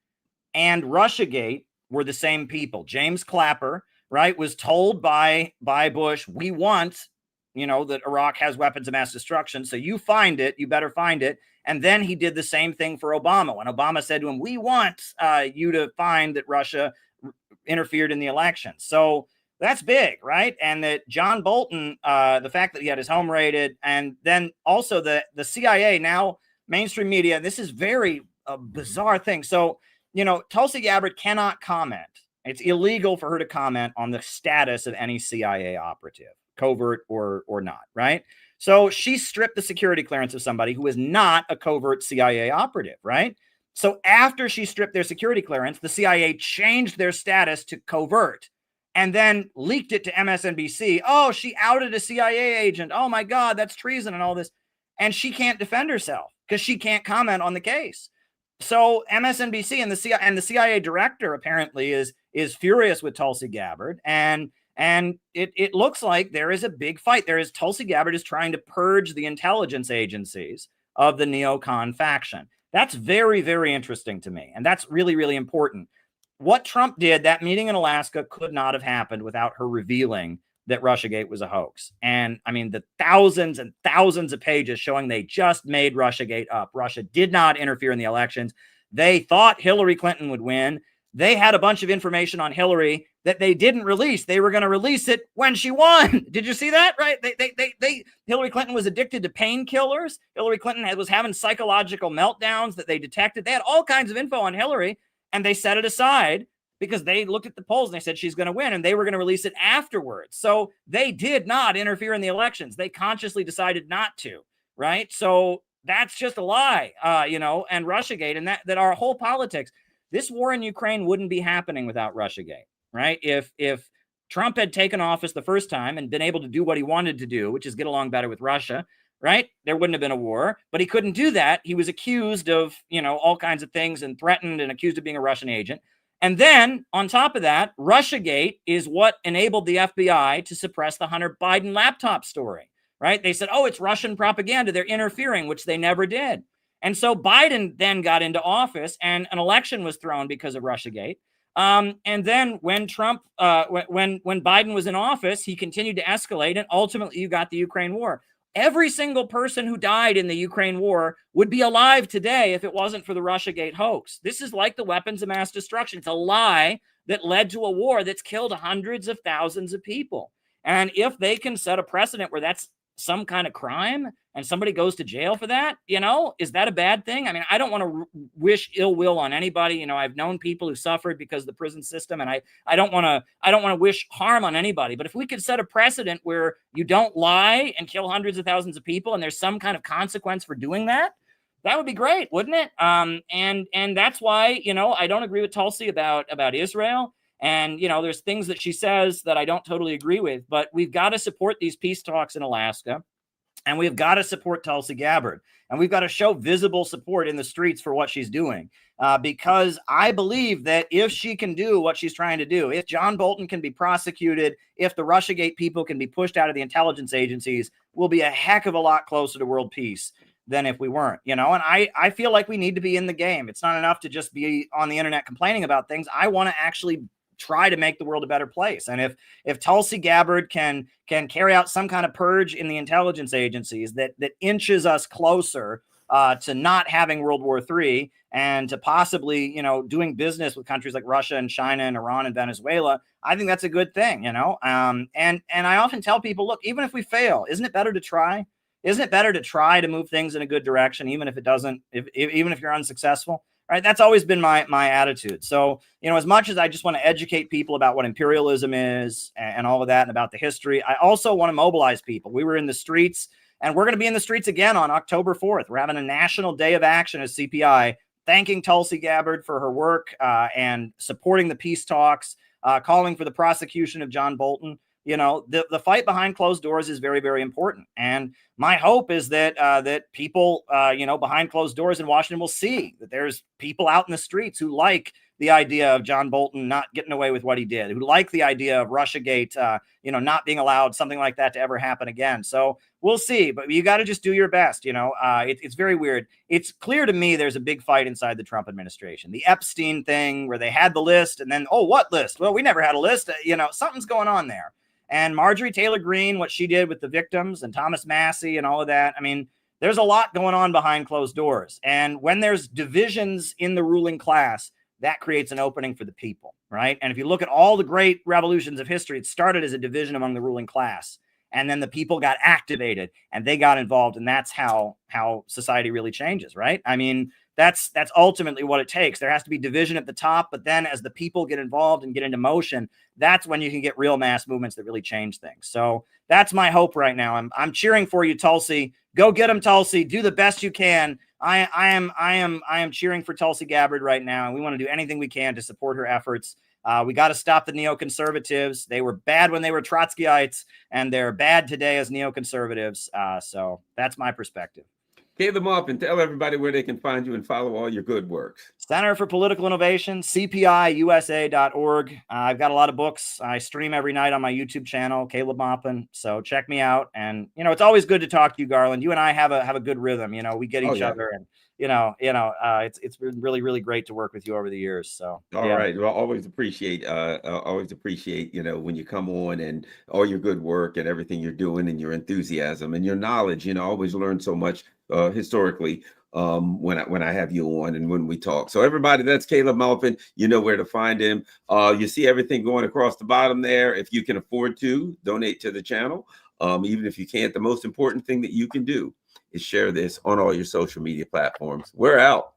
and Russiagate were the same people. James Clapper, right, was told by Bush, we want, that Iraq has weapons of mass destruction. So you find it, you better find it. And then he did the same thing for Obama. When Obama said to him, we want you to find that Russia interfered in the election. So that's big, right? And that John Bolton, the fact that he had his home raided, and then also the CIA, now mainstream media, this is very bizarre thing. So, Tulsi Gabbard cannot comment. It's illegal for her to comment on the status of any CIA operative, covert or not, right? So she stripped the security clearance of somebody who is not a covert CIA operative, right? So after she stripped their security clearance, the CIA changed their status to covert and then leaked it to MSNBC. Oh, she outed a CIA agent. Oh my God, that's treason and all this. And she can't defend herself because she can't comment on the case. So MSNBC and the CIA director apparently is furious with Tulsi Gabbard, and it looks like there is a big fight. Tulsi Gabbard is trying to purge the intelligence agencies of the neocon faction. That's very, very interesting to me, and that's really, really important. What Trump did, that meeting in Alaska, could not have happened without her revealing that Russiagate was a hoax. And I mean, the thousands and thousands of pages showing they just made Russiagate up. Russia did not interfere in the elections. They thought Hillary Clinton would win. They had a bunch of information on Hillary that they didn't release. They were going to release it when she won. Did you see that? Right? Hillary Clinton was addicted to painkillers. Hillary Clinton was having psychological meltdowns that they detected. They had all kinds of info on Hillary, and they set it aside because they looked at the polls and they said she's going to win, and they were going to release it afterwards. So they did not interfere in the elections. They consciously decided not to, right? So that's just a lie, and Russiagate, and that our whole politics, this war in Ukraine wouldn't be happening without Russiagate, right? If Trump had taken office the first time and been able to do what he wanted to do, which is get along better with Russia, right? There wouldn't have been a war, but he couldn't do that. He was accused of, all kinds of things and threatened and accused of being a Russian agent. And then on top of that, Russiagate is what enabled the FBI to suppress the Hunter Biden laptop story, right? They said, oh, it's Russian propaganda. They're interfering, which they never did. And so Biden then got into office and an election was thrown because of Russiagate. And then when Trump, when Biden was in office, he continued to escalate, and ultimately you got the Ukraine war. Every single person who died in the Ukraine war would be alive today if it wasn't for the Russiagate hoax. This is like the weapons of mass destruction. It's a lie that led to a war that's killed hundreds of thousands of people. And if they can set a precedent where that's some kind of crime and somebody goes to jail for that, is that a bad thing? I mean, I don't want to wish ill will on anybody. I've known people who suffered because of the prison system, and I don't want to wish harm on anybody. But if we could set a precedent where you don't lie and kill hundreds of thousands of people, and there's some kind of consequence for doing that, that would be great, wouldn't it? And that's why, I don't agree with Tulsi about Israel. And, there's things that she says that I don't totally agree with, but we've got to support these peace talks in Alaska, and we've got to support Tulsi Gabbard, and we've got to show visible support in the streets for what she's doing, because I believe that if she can do what she's trying to do, if John Bolton can be prosecuted, if the Russiagate people can be pushed out of the intelligence agencies, we'll be a heck of a lot closer to world peace than if we weren't, and I feel like we need to be in the game. It's not enough to just be on the internet complaining about things. I want to actually try to make the world a better place. And if Tulsi Gabbard can carry out some kind of purge in the intelligence agencies that inches us closer to not having World War III and to possibly, doing business with countries like Russia and China and Iran and Venezuela, I think that's a good thing, And I often tell people, look, even if we fail, isn't it better to try? Isn't it better to try to move things in a good direction, even if it doesn't, even if you're unsuccessful? Right. That's always been my attitude. So, as much as I just want to educate people about what imperialism is and all of that and about the history, I also want to mobilize people. We were in the streets, and we're going to be in the streets again on October 4th. We're having a national day of action as CPI, thanking Tulsi Gabbard for her work and supporting the peace talks, calling for the prosecution of John Bolton. The fight behind closed doors is very, very important. And my hope is that people, behind closed doors in Washington will see that there's people out in the streets who like the idea of John Bolton not getting away with what he did, who like the idea of Russiagate, not being allowed something like that to ever happen again. So we'll see, but you got to just do your best. It's very weird. It's clear to me there's a big fight inside the Trump administration. The Epstein thing where they had the list and then, oh, what list? Well, we never had a list. Something's going on there. And Marjorie Taylor Greene, what she did with the victims and Thomas Massey and all of that. I mean, there's a lot going on behind closed doors. And when there's divisions in the ruling class, that creates an opening for the people, right? And if you look at all the great revolutions of history, it started as a division among the ruling class. And then the people got activated and they got involved. And that's how society really changes, right? I mean, that's ultimately what it takes. There has to be division at the top, but then as the people get involved and get into motion, that's when you can get real mass movements that really change things. So that's my hope right now. I'm cheering for you, Tulsi. Go get them, Tulsi. Do the best you can. I am cheering for Tulsi Gabbard right now, and we want to do anything we can to support her efforts. We got to stop the neoconservatives. They were bad when they were Trotskyites, and they're bad today as neoconservatives. So that's my perspective. Caleb Maupin, tell everybody where they can find you and follow all your good works. Center for Political Innovation, cpiusa.org. I've got a lot of books. I stream every night on my YouTube channel, Caleb Maupin. So check me out. And, it's always good to talk to you, Garland. You and I have a good rhythm. We get each other, and, it's been really, really great to work with you over the years. So, all right. Well, always appreciate, when you come on and all your good work and everything you're doing and your enthusiasm and your knowledge, I always learn so much historically when I have you on and when we talk. So everybody, that's Caleb Maupin. You know where to find him. You see everything going across the bottom there. If you can afford to donate to the channel, even if you can't, the most important thing that you can do is share this on all your social media platforms. We're out.